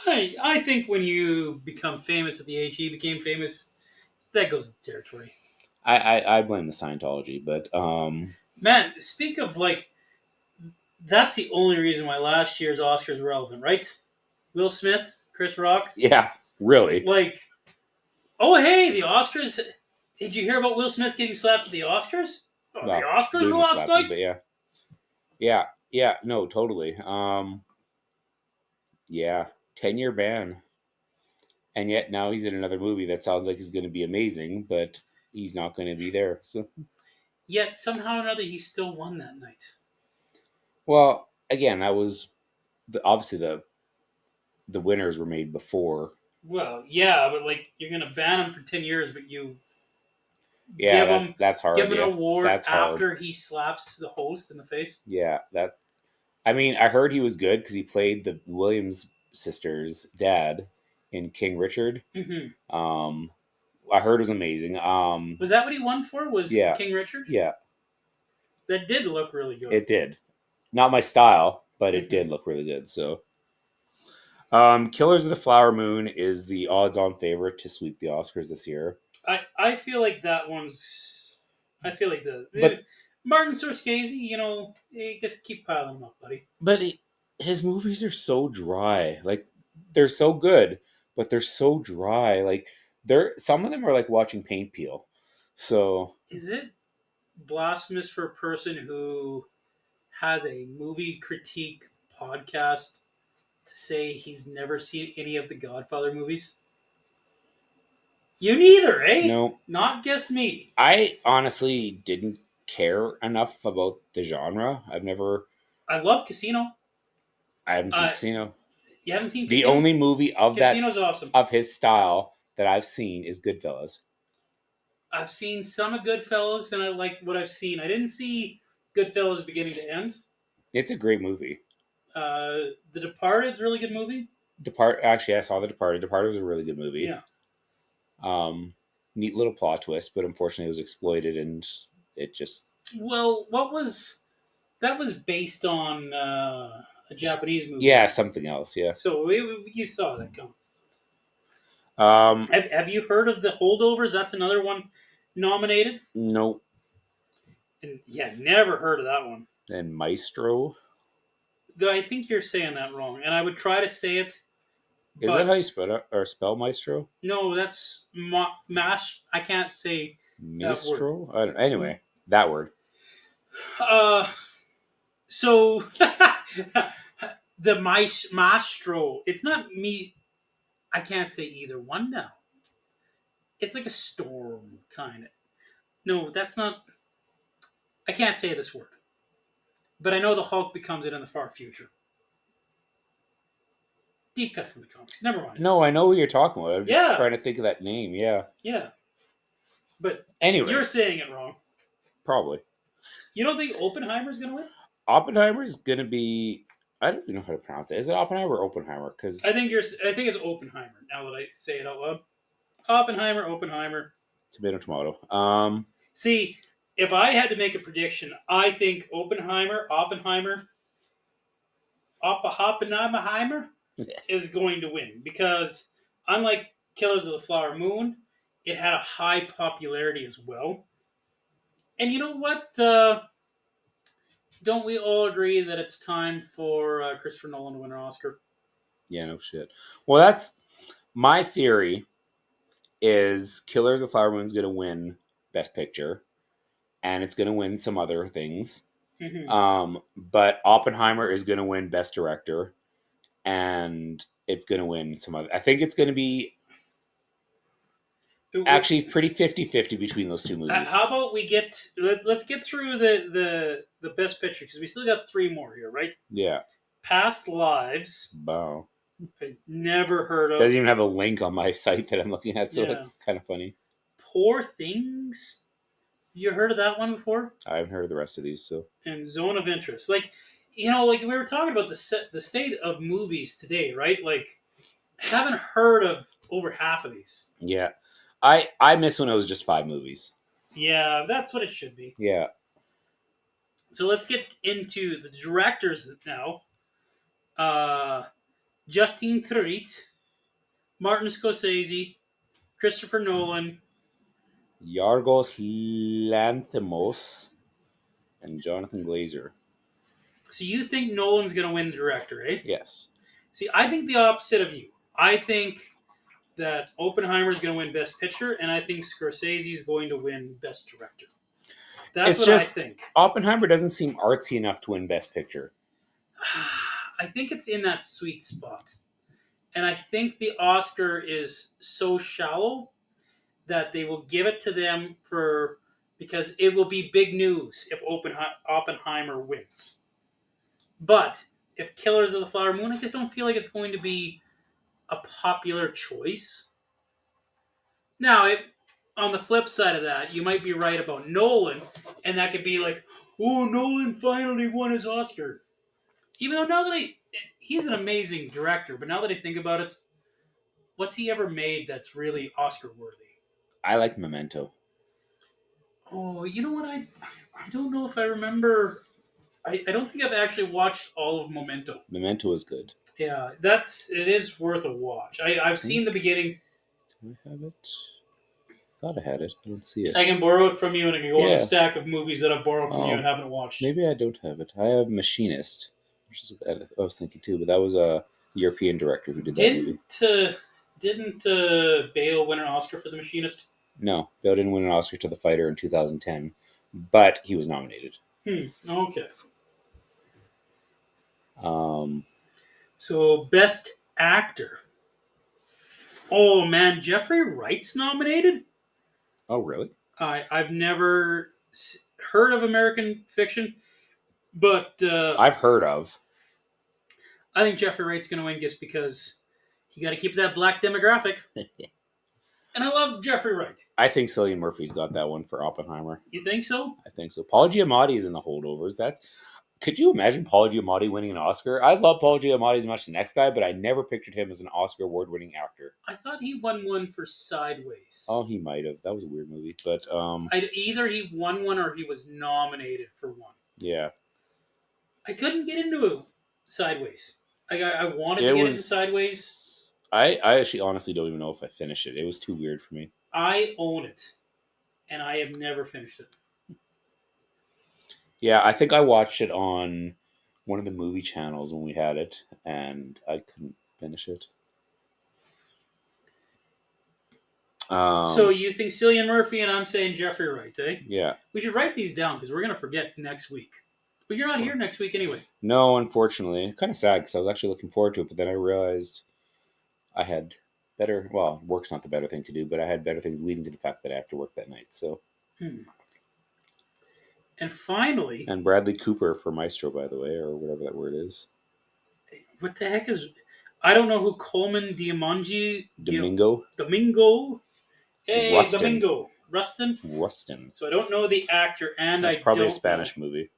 I think when you become famous at the age he became famous, that goes with territory. I blame the Scientology, but Man, speak of like, that's the only reason why last year's Oscars were relevant, right? Will Smith, Chris Rock. yeah, really. Like, oh hey, the Oscars. Did you hear about Will Smith getting slapped at the Oscars? Oh, Well, the Oscars doing were the last slapping, night. but yeah, no, totally. Yeah, 10-year ban, and yet now he's in another movie that sounds like he's going to be amazing, but he's not going to be there. So, Yet somehow or another, he still won that night. well, again, that was obviously the winners were made before. Well, yeah, but like you're gonna ban him for 10 years, but you Yeah, give him that's hard. give him an Yeah, award that's hard. after he slaps the host in the face. Yeah, that. I mean, I heard he was good because he played the Williams sisters' dad in King Richard. Mm-hmm. I heard it was amazing. Was that what he won for? Was Yeah, King Richard? yeah, That did look really good. it did. Not my style, but it Mhm. did look really good. So, Killers of the Flower Moon is the odds-on favorite to sweep the Oscars this year. I feel like that one's. I feel like But Martin Scorsese, you just keep piling them up, buddy. but his movies are so dry. Like they're so good, but they're so dry. Like some of them are like watching paint peel. So Is it blasphemous for a person who has a movie critique podcast to say he's never seen any of the Godfather movies? You neither, eh? no, Not just me. I honestly didn't care enough about the genre. I love Casino. I haven't seen Uh, Casino. you haven't seen The Casino? only movie of Casino's awesome. of his style that I've seen is Goodfellas. I've seen some of Goodfellas, and I like what I've seen. I didn't see Goodfellas beginning to end. It's a great movie. The Departed's a really good movie. Actually, I saw The Departed. Departed was a really good movie. Yeah. Neat little plot twist, but unfortunately, it was exploited, and it just Well, that was based on a Japanese movie. yeah, something else. Yeah. So you saw that come. Um, Have you heard of The Holdovers? That's another one nominated. no, And yeah, never heard of that one. and Maestro. Though I think you're saying that wrong, and I would try to say it. Is that how you spell it, or spell Maestro? No, that's mash. I can't say Maestro. I don't, anyway, that word. So the maestro. It's not me. I can't say either one now. It's like a storm kind of. No, that's not. I can't say this word, but I know the Hulk becomes it in the far future. Deep cut from the comics. Never mind. No, I know what you're talking about. I'm just Yeah. trying to think of that name. Yeah. Yeah, but Anyway, you're saying it wrong. probably You don't think Oppenheimer's gonna win? Oppenheimer's gonna be. I don't even know how to pronounce it. Is it Oppenheimer or Oppenheimer? Because I think it's Oppenheimer. Now that I say it out loud, Oppenheimer. tomato. See, if I had to make a prediction, I think Oppenheimer is going to win because unlike Killers of the Flower Moon, it had a high popularity as well. And you know what? Don't we all agree that it's time for Christopher Nolan to win an Oscar? Yeah, no shit. Well, that's my theory. Is Killers of the Flower Moon's gonna win Best Picture, and it's gonna win some other things. Mm-hmm. But Oppenheimer is gonna win Best Director, and it's gonna win some other. I think it's gonna be actually pretty 50-50 between those two movies. How about let's get through the Best Picture because we still got three more here, right? Yeah. Past Lives. Wow. I never heard of. Doesn't even have a link on my site that I'm looking at, so Yeah. it's kind of funny. Poor Things. You heard of that one before? I haven't heard of the rest of these, so And Zone of Interest. Like, like we were talking about the state of movies today, right? Like, haven't heard of over half of these. yeah. I miss when it was just 5 movies. Yeah, that's what it should be. Yeah. So let's get into the directors now. Justine Theroux, Martin Scorsese, Christopher Nolan. Yorgos Lanthimos and Jonathan Glazer. So you think Nolan's going to win the director, eh? Yes. See, I think the opposite of you. I think that Oppenheimer's going to win Best Picture, and I think Scorsese's going to win Best Director. That's It's what just I think. Oppenheimer doesn't seem artsy enough to win Best Picture. I think it's in that sweet spot. And I think the Oscar is so shallow that they will give it to them because it will be big news if Oppenheimer wins. But if Killers of the Flower Moon, I just don't feel like it's going to be a popular choice. Now, on the flip side of that, you might be right about Nolan, and that could be like, oh, Nolan finally won his Oscar. Even though now that he's an amazing director, but now that I think about it, what's he ever made that's really Oscar worthy? I like Memento. Oh, you know what? I don't know if I remember. I don't think I've actually watched all of Memento. Memento is good. Yeah, it is worth a watch. I've seen the beginning. Do I have it? I thought I had it. I don't see it. I can borrow it from you, and I can go on Yeah. the stack of movies that I've borrowed from you Oh. and haven't watched. Maybe I don't have it. I have Machinist, which is I was thinking too, but that was a European director who did that movie. Didn't Bale win an Oscar for The Machinist? No, Bale didn't win an Oscar to The Fighter in 2010, but he was nominated. Okay. So Best Actor. Oh man, Jeffrey Wright's nominated? Oh, really? I've never heard of American Fiction, but I've heard of. I think Jeffrey Wright's going to win just because you got to keep that black demographic. And I love Jeffrey Wright. I think Cillian Murphy's got that one for Oppenheimer. You think so? I think so. Paul Giamatti is in the holdovers. Could you imagine Paul Giamatti winning an Oscar? I love Paul Giamatti as much as the next guy, but I never pictured him as an Oscar award-winning actor. I thought he won one for Sideways. Oh, he might have. That was a weird movie, but either he won one or he was nominated for one. Yeah. I couldn't get into Sideways. I wanted to get into Sideways. I actually honestly don't even know if I finished it. It was too weird for me. I own it, and I have never finished it. Yeah, I think I watched it on one of the movie channels when we had it, and I couldn't finish it. So you think Cillian Murphy, and I'm saying Jeffrey Wright, eh? Yeah. We should write these down because we're going to forget next week. But you're not here next week anyway. No, unfortunately. Kind of sad because I was actually looking forward to it, but then I realized I had work's not the better thing to do, but I had better things leading to the fact that I have to work that night, so. And finally... And Bradley Cooper for Maestro, by the way, or whatever that word is. What the heck is... I don't know who Coleman Domingo? Hey, Rustin. Domingo. Rustin? So I don't know the actor, and That's probably a Spanish movie.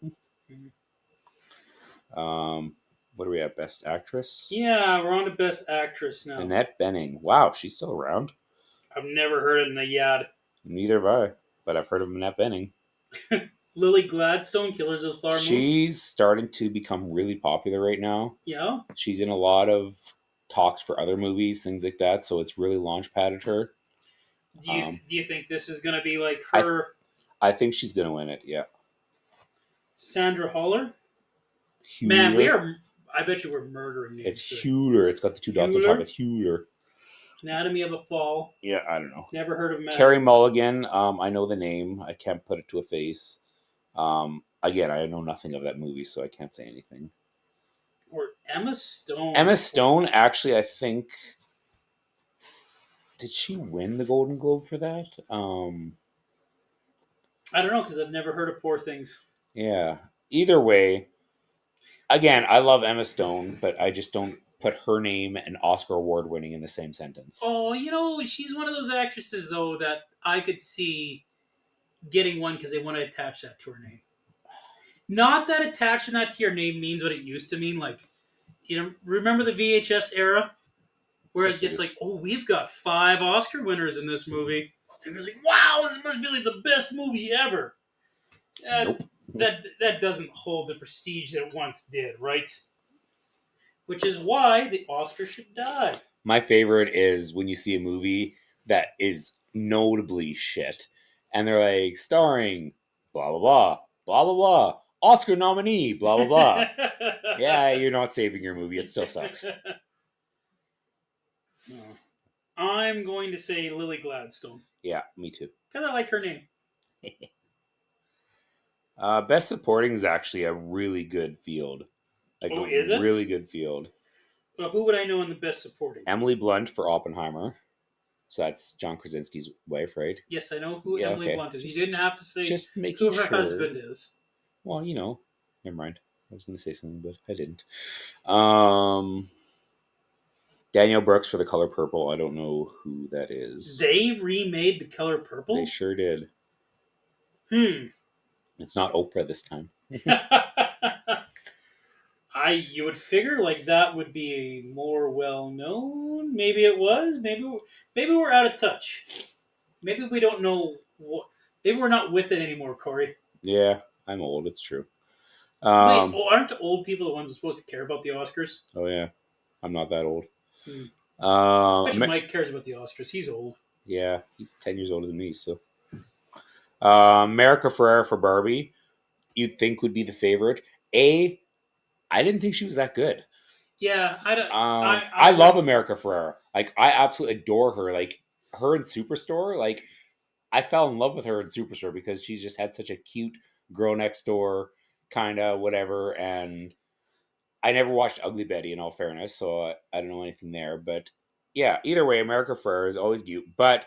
What do we have? Best Actress? Yeah, we're on to Best Actress now. Annette Bening. Wow, she's still around. I've never heard of Nayad. Neither have I, but I've heard of Annette Bening. Lily Gladstone, Killers of the Flower Moon. She's starting to become really popular right now. Yeah? She's in a lot of talks for other movies, things like that, so it's really launch-padded her. Do you think this is going to be like her... I think she's going to win it, yeah. Sandra Haller? Hewler. Man, I bet you we're murdering names. It's Hewler. It's got the 2 dots on top. It's Hewler. Anatomy of a Fall. Yeah, I don't know. Never heard of him. Carey Mulligan. I know the name. I can't put it to a face. Again, I know nothing of that movie, so I can't say anything. Or Emma Stone. Emma Stone, actually, I think... Did she win the Golden Globe for that? I don't know, because I've never heard of Poor Things. Yeah. Either way, again, I love Emma Stone, but I just don't put her name and Oscar award winning in the same sentence. Oh, she's one of those actresses, though, that I could see getting one because they want to attach that to her name. Not that attaching that to your name means what it used to mean. Like, remember the VHS era? Where it's just like, oh, we've got 5 Oscar winners in this movie. And it's like, wow, this must be like the best movie ever. Nope. That doesn't hold the prestige that it once did, right? Which is why the Oscar should die. My favorite is when you see a movie that is notably shit, and they're like, starring blah blah blah blah blah blah, Oscar nominee blah blah blah. Yeah, you're not saving your movie. It still sucks. I'm going to say Lily Gladstone. Yeah, me too. Because I like her name. Best Supporting is actually a really good field. Like is it? Really good field. Well, who would I know in the Best Supporting? Emily Blunt for Oppenheimer. So that's John Krasinski's wife, right? Yes, I know who Emily Blunt is. You didn't have to say just who her husband is. Well, never mind. I was going to say something, but I didn't. Danielle Brooks for The Color Purple. I don't know who that is. They remade The Color Purple? They sure did. It's not Oprah this time. You would figure like that would be more well known. Maybe it was. Maybe we're out of touch. Maybe we don't know what. Maybe we're not with it anymore, Cory. Yeah, I'm old. It's true. Wait, aren't old people the ones who are supposed to care about the Oscars? Oh yeah, I'm not that old. I bet Mike cares about the Oscars. He's old. Yeah, he's 10 years older than me. So, America Ferrera for Barbie, you'd think would be the favorite. I didn't think she was that good. Yeah, I don't. I love America Ferrera. Like, I absolutely adore her. Like, her in Superstore. Like, I fell in love with her in Superstore because she's just had such a cute girl next door kind of whatever. And I never watched Ugly Betty, in all fairness, so I don't know anything there. But yeah, either way, America Ferrera is always cute. But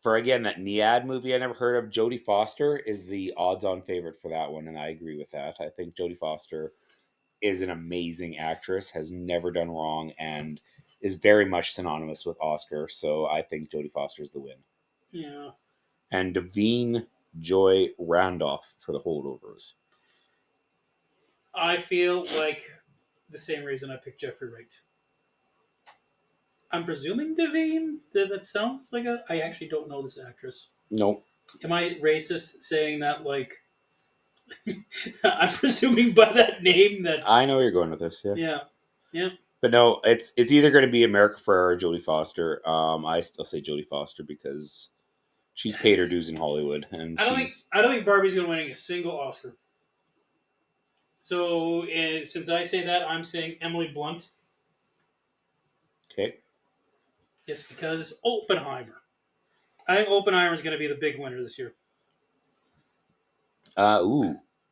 for, again, that Niad movie I never heard of, Jodie Foster is the odds-on favorite for that one, and I agree with that. I think Jodie Foster is an amazing actress, has never done wrong, and is very much synonymous with Oscar. So I think Jodie Foster is the win. Yeah. And Davine Joy Randolph for The Holdovers. I feel like the same reason I picked Jeffrey Wright. I'm presuming Davine. That sounds like a. I actually don't know this actress. Nope. Am I racist saying that? Like, I'm presuming by that name that I know where you're going with this. Yeah. But no, it's either going to be America Ferrera or Jodie Foster. I still say Jodie Foster because she's paid her dues in Hollywood, and I don't think Barbie's going to win a single Oscar. So since I say that, I'm saying Emily Blunt. Okay. Just because Oppenheimer. I think Oppenheimer is going to be the big winner this year.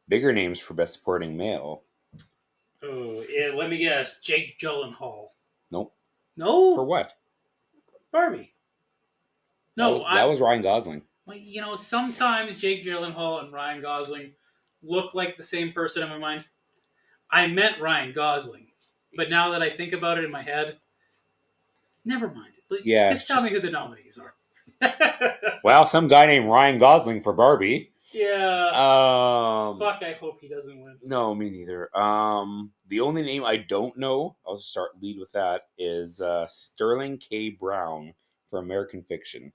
Bigger names for Best Supporting Male. Oh, yeah, let me guess. Jake Gyllenhaal. Nope. No? For what? Barbie. No, that was Ryan Gosling. Well, sometimes Jake Gyllenhaal and Ryan Gosling look like the same person in my mind. I meant Ryan Gosling. But now that I think about it in my head, never mind. Just tell me who the nominees are. Well, some guy named Ryan Gosling for Barbie. Yeah. Fuck, I hope he doesn't win. No, me neither. The only name I don't know, I'll lead with that, is Sterling K. Brown for American Fiction.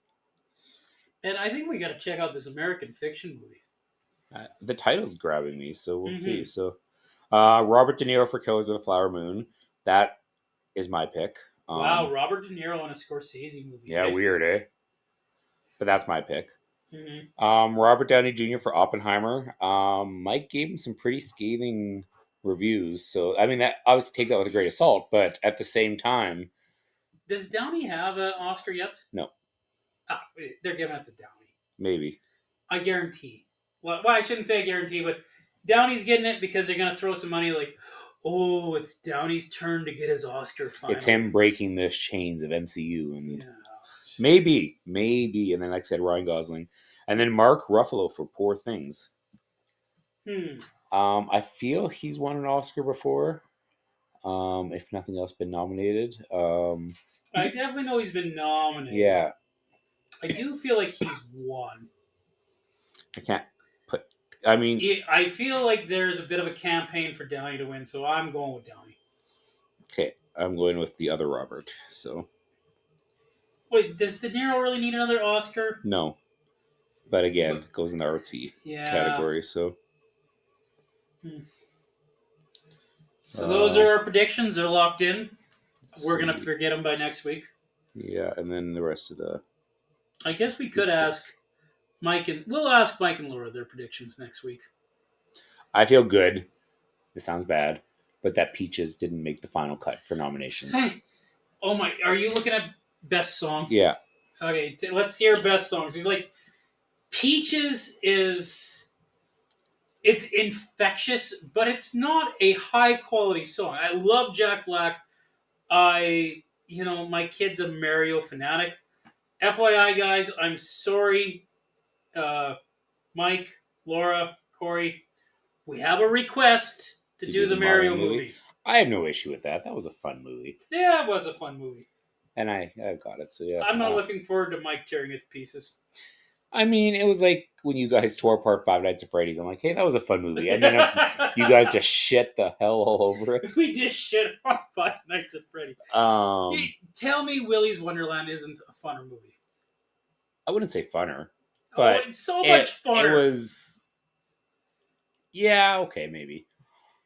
And I think we got to check out this American Fiction movie. The title's grabbing me, so we'll see. So, Robert De Niro for Killers of the Flower Moon. That is my pick. Wow, Robert De Niro in a Scorsese movie. Yeah, weird, eh? But that's my pick. Mm-hmm. Robert Downey Jr. for Oppenheimer. Mike gave him some pretty scathing reviews, so I mean that I always take that with a great assault. But at the same time, does Downey have an Oscar yet? No. They're giving it to Downey. Maybe. I guarantee. Well, I shouldn't say I guarantee, but Downey's getting it because they're going to throw some money. Like, oh, it's Downey's turn to get his Oscar. Finally. It's him breaking the chains of MCU, and maybe, and then like I said, Ryan Gosling. And then Mark Ruffalo for Poor Things. I feel he's won an Oscar before. If nothing else, been nominated. I definitely know he's been nominated. Yeah. I do feel like he's won. I can't put. I mean, I feel like there's a bit of a campaign for Downey to win, so I'm going with Downey. okay, I'm going with the other Robert. So Wait, does De Niro really need another Oscar? no, but again, But, it goes in the artsy yeah. category. So So those are our predictions. They're locked in. let's We're going to see. forget them by next week. Yeah, and then the rest of the. I guess we could ask we'll ask Mike and Laura their predictions next week. I feel good. It sounds bad, but that Peaches didn't make the final cut for nominations. Oh my, are you looking at best song? Yeah. Okay, let's hear best songs. He's like, Peaches it's infectious, but it's not a high quality song. I love Jack Black. My kid's a Mario fanatic. FYI, guys, I'm sorry, Mike, Laura, Cory. We have a request to do the Mario movie. I have no issue with that. That was a fun movie. Yeah, it was a fun movie. And I got it. So yeah. I'm not looking forward to Mike tearing it to pieces. I mean, it was like when you guys tore apart Five Nights at Freddy's. I'm like, hey, that was a fun movie. And then you guys just shit the hell all over it. We just shit on Five Nights at Freddy's. Tell me Willy's Wonderland isn't a funner movie. I wouldn't say funner. But it's so much funner. It was... Yeah, okay, maybe.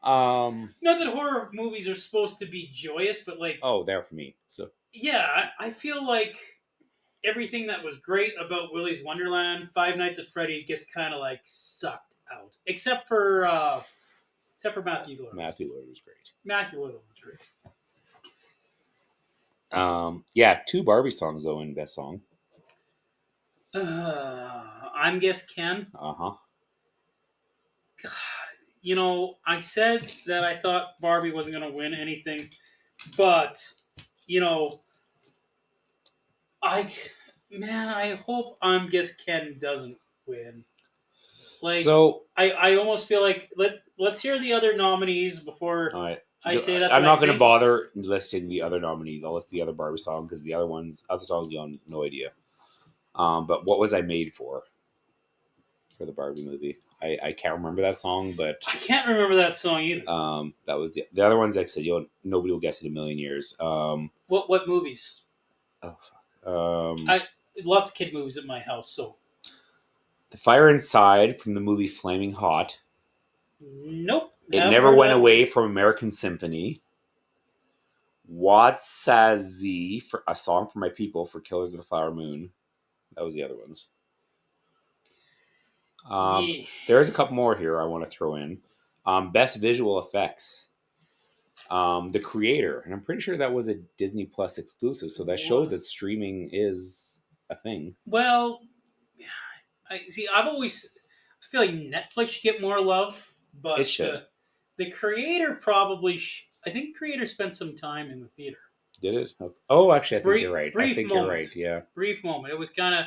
Not that horror movies are supposed to be joyous, but like... Oh, they're for me. So yeah, I feel like everything that was great about Willy's Wonderland, Five Nights at Freddy gets kind of like sucked out. Except for Matthew Lillard. Matthew Lillard was great. Matthew Lillard was great. Yeah, 2 Barbie songs though in best song. I'm guess Ken. Uh-huh. God, I said that I thought Barbie wasn't going to win anything, but I hope I'm guess Ken doesn't win. Like, so I almost feel like let's hear the other nominees before I say that. I'm not going to bother listing the other nominees. I'll list the other Barbie song because the other songs you have no idea. But what was I made for the Barbie movie? I can't remember that song, but I can't remember that song either. That was the other ones. Like I said, nobody will guess it in a million years. What movies? Oh fuck. Lots of kid movies at my house. So The Fire Inside from the movie Flaming Hot. Nope. It Never Went Away from American Symphony. Watsazi for A Song for My People for Killers of the Flower Moon. That was the other ones. There's a couple more here I want to throw in. Best Visual Effects. The Creator, and I'm pretty sure that was a Disney Plus exclusive, so that shows that streaming is a thing. Well, I feel like Netflix should get more love, but it should. The Creator probably. I think Creator spent some time in the theater. Did it? Oh, actually, I think you're right. You're right. Yeah. Brief moment. It was kind of.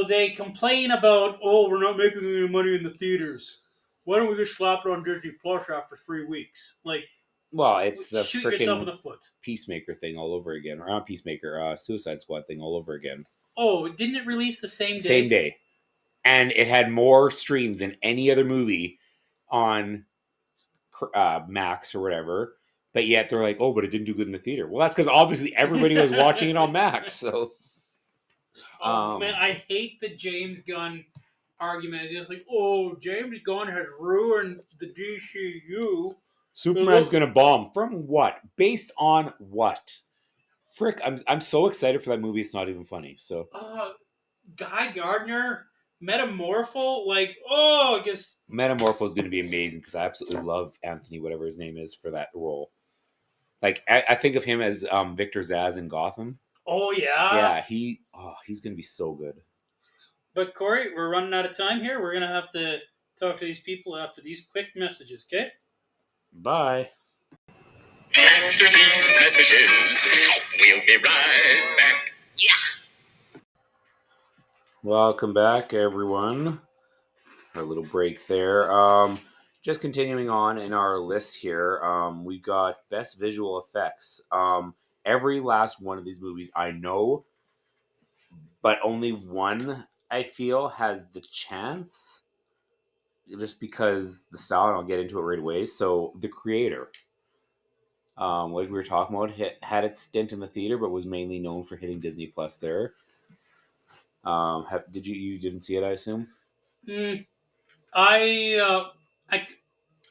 They complain about, we're not making any money in the theaters. Why don't we just slap it on Disney Plus after 3 weeks? Like, well, it's the shoot yourself in the foot. Peacemaker thing all over again, or not Peacemaker, Suicide Squad thing all over again. Oh, didn't it release the same day? Same day, and it had more streams than any other movie on Max or whatever. But yet they're like, but it didn't do good in the theater. Well, that's because obviously everybody was watching it on Max. So. Man, I hate the James Gunn argument. It's just like, James Gunn has ruined the DCU. Superman's gonna bomb. From what? Based on what? Frick, I'm so excited for that movie. It's not even funny. So, Guy Gardner, Metamorpho, I guess Metamorpho is gonna be amazing because I absolutely love Anthony, whatever his name is, for that role. Like, I think of him as Victor Zsasz in Gotham. Oh, yeah? Yeah, he's going to be so good. But, Cory, we're running out of time here. We're going to have to talk to these people after these quick messages, okay? Bye. After these messages, we'll be right back. Yeah. Welcome back, everyone. Our little break there. Just continuing on in our list here, we got Best Visual Effects. Every last one of these movies I know, but only one I feel has the chance, just because the style, and I'll get into it right away. So the creator, like we were talking about, had its stint in the theater, but was mainly known for hitting Disney Plus there. Did you didn't see it? I assume. Mm, I, I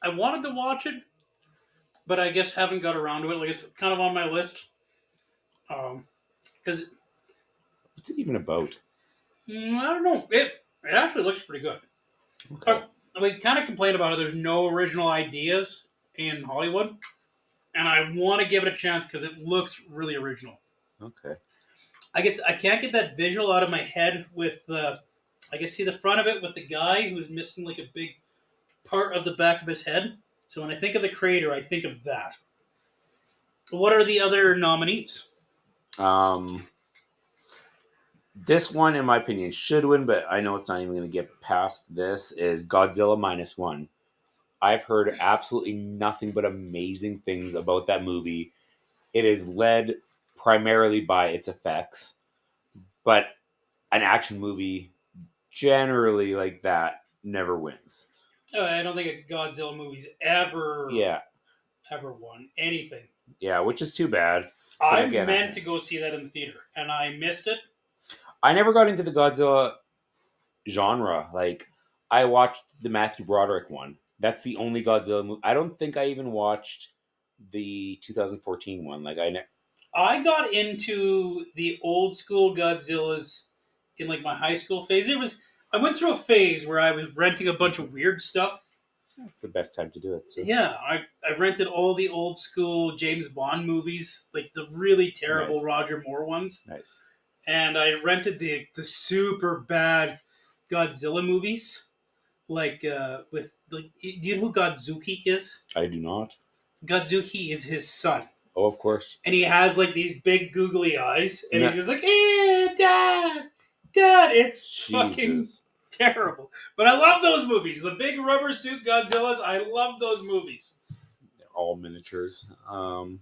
I wanted to watch it, but I guess haven't got around to it. Like it's kind of on my list. Because What's it even about? I don't know. It actually looks pretty good. Okay. We kind of complain about it. There's no original ideas in Hollywood, and I want to give it a chance because it looks really original. Okay. I guess I can't get that visual out of my head with the. I guess see the front of it with the guy who's missing like a big part of the back of his head. So when I think of the creator, I think of that. What are the other nominees? Um, this one, in my opinion, should win, but I know it's not even going to get past this. Is Godzilla -1. I've heard absolutely nothing but amazing things about that movie. It is led primarily by its effects, but an action movie generally like that never wins. I don't think a Godzilla movie's ever Yeah, ever won anything. yeah, which is too bad. 'Cause I again, meant to go see that in the theater, and I missed it. I never got into the Godzilla genre. Like, I watched the Matthew Broderick one. That's the only Godzilla movie. I don't think I even watched the 2014 one. Like, I got into the old school Godzillas in like my high school phase. I went through a phase where I was renting a bunch of weird stuff. it's the best time to do it. So. Yeah, I rented all the old school James Bond movies, like the really terrible Nice. Roger Moore ones. Nice. And I rented the super bad Godzilla movies, like with like. Do you know who Godzuki is? I do not. Godzuki is his son, Oh, of course. and he has like these big googly eyes, and No. he's just like, "Eh, Dad." It's fucking Jesus. terrible, but I love those movies. The big rubber suit Godzillas, I love those movies. All miniatures. I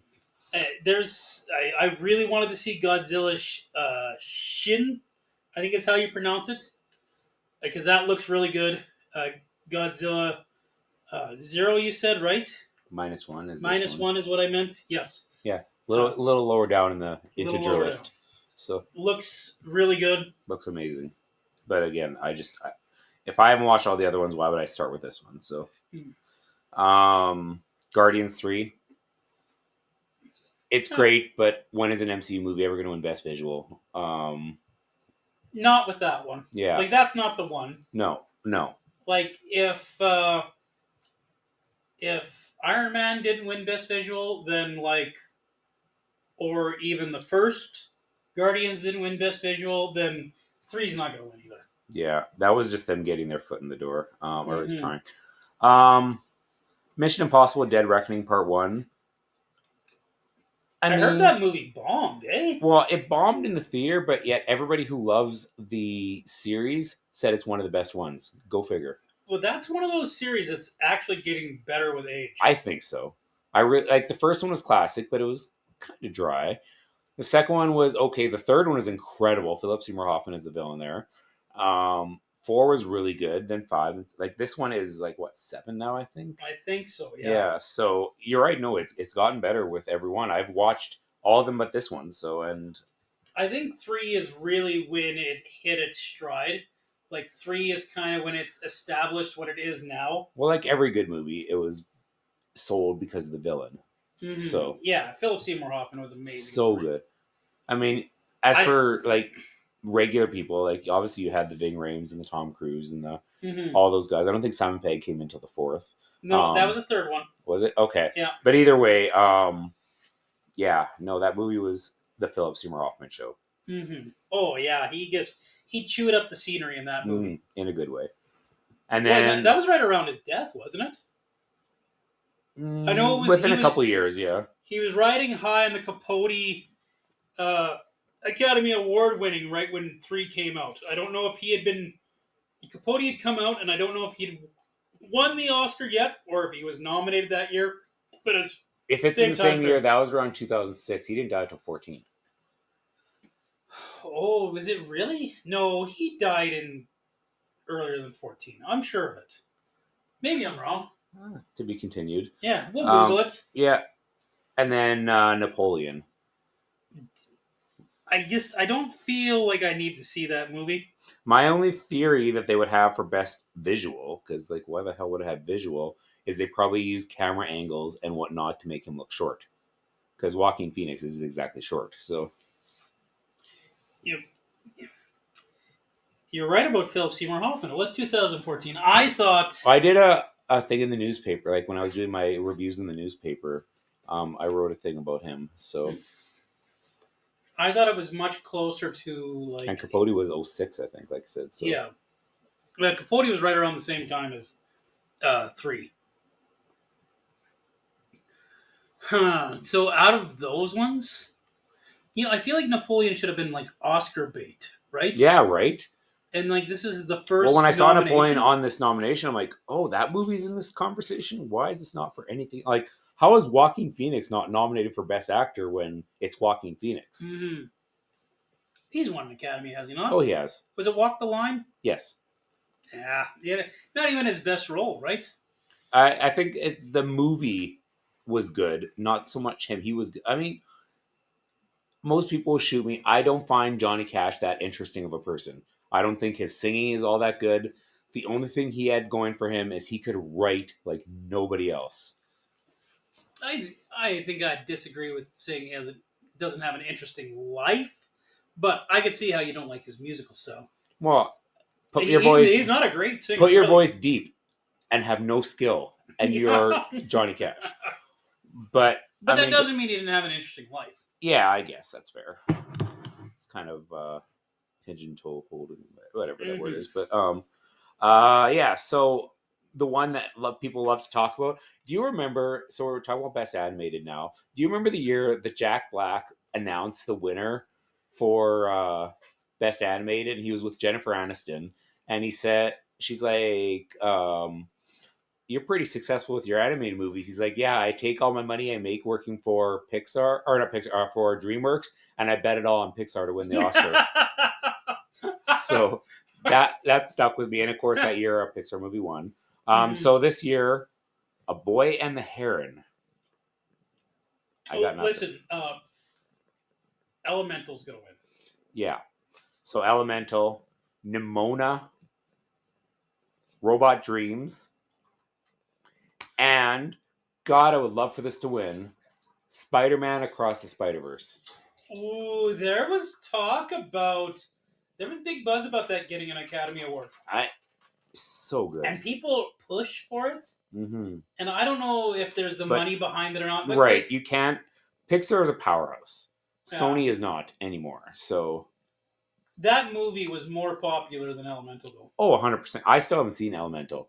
really wanted to see Godzilla Shin. I think it's how you pronounce it, because that looks really good. Godzilla Zero, you said, right? -1 is Minus this one. one is what I meant. Yes. Yeah, little lower down in the integer lower list. So Looks really good. looks amazing. But again, if I haven't watched all the other ones, why would I start with this one? So, Guardians 3. It's great, but when is an MCU movie ever going to win Best Visual? Not with that one. Yeah. Like, that's not the one. No. Like, if Iron Man didn't win Best Visual, then, like, or even the first Guardians didn't win Best Visual, then 3's not going to win either. Yeah, that was just them getting their foot in the door, or at least Mhm. trying. Mission Impossible: Dead Reckoning Part 1. I heard that movie bombed, eh? Well, it bombed in the theater, but yet everybody who loves the series said it's one of the best ones. Go figure. Well, that's one of those series that's actually getting better with age. I think so. I really like the first one was classic, but it was kind of dry. The second one was okay. The third one was incredible. Philip Seymour Hoffman is the villain there. 4 was really good. Then 5, like this one is like what 7 now, I think. I think so. Yeah. Yeah. So you're right. No, it's gotten better with every one. I've watched all of them, but this one. So and I think 3 is really when it hit its stride. Like 3 is kind of when it's established what it is now. well, like every good movie, it was sold because of the villain. Mm-hmm. So yeah, Philip Seymour Hoffman was amazing. So good. I mean, for like regular people, like obviously you had the Ving Rhames and the Tom Cruise and the all those guys. I don't think Simon Pegg came until the 4th. No, that was the 3rd one. Was it? Okay. Yeah. But either way, yeah, no, that movie was the Philip Seymour Hoffman show. Mm-hmm. Oh yeah, he chewed up the scenery in that movie in a good way. And then that was right around his death, wasn't it? I know it was within a couple years. Yeah, he was riding high in the Capote Academy Award winning right when 3 came out. I don't know if Capote had come out, and I don't know if he'd won the Oscar yet or if he was nominated that year. But if it's in the same year, that was around 2006. He didn't die until 14. Oh, was it really? No, he died in earlier than 14. I'm sure of it. Maybe I'm wrong. To be continued. Yeah, we'll Google it. Yeah, and then Napoleon. I don't feel like I need to see that movie. My only theory that they would have for best visual, because like why the hell would it have visual, is they probably use camera angles and whatnot to make him look short. Because Joaquin Phoenix is exactly short. So You, you're right about Philip Seymour Hoffman. It was 2014. I thought. I did a thing in the newspaper, like when I was doing my reviews in the newspaper. I wrote a thing about him. So I thought it was much closer to and like. Capote was 06, I think, like I said. So Yeah. But Capote was right around the same time as 3. Huh. So out of those ones, I feel like Napoleon should have been like Oscar bait, right? yeah, right. And like this is the Well, first when I saw nomination. Napoleon on this nomination, I'm like, oh, that movie's in this conversation. Why is this not for anything? Like, how is Joaquin Phoenix not nominated for Best Actor when it's Joaquin Phoenix? Mm-hmm. He's won an Academy, has he not? Oh, he has. Was it Walk the Line? Yes. Yeah. Not even his best role, right? I think the movie was good, not so much him. He was. I mean, most people will shoot me. I don't find Johnny Cash that interesting of a person. I don't think his singing is all that good. The only thing he had going for him is he could write like nobody else. I think I disagree with saying he doesn't have an interesting life, but I could see how you don't like his musical style. Well, put your voice. He's not a great singer. Put your voice deep and have no skill, and Yeah. you're Johnny Cash. But that doesn't mean he didn't have an interesting life. Yeah, I guess that's fair. It's kind of pigeon toe holding, whatever that word is. But yeah. So the one that people love to talk about. Do you remember? So we're talking about Best Animated now. Do you remember the year that Jack Black announced the winner for Best Animated? And he was with Jennifer Aniston, and he said, "She's like." You're pretty successful with your animated movies. He's like, yeah, I take all my money I make working for Pixar, or not Pixar, for DreamWorks, and I bet it all on Pixar to win the Oscar. So that stuck with me. And of course, that year a Pixar movie won. So this year, A Boy and the Heron. I got nothing. Listen, Elemental's gonna win. Yeah. So Elemental, Nimona, Robot Dreams. And, God, I would love for this to win, Spider-Man Across the Spider-Verse. Ooh, there was big buzz about that getting an Academy Award. So good. And people push for it. Mm-hmm. And I don't know if there's the money behind it or not. But right, you can't. Pixar is a powerhouse. Sony is not anymore, so... That movie was more popular than Elemental, though. Oh, 100%. I still haven't seen Elemental.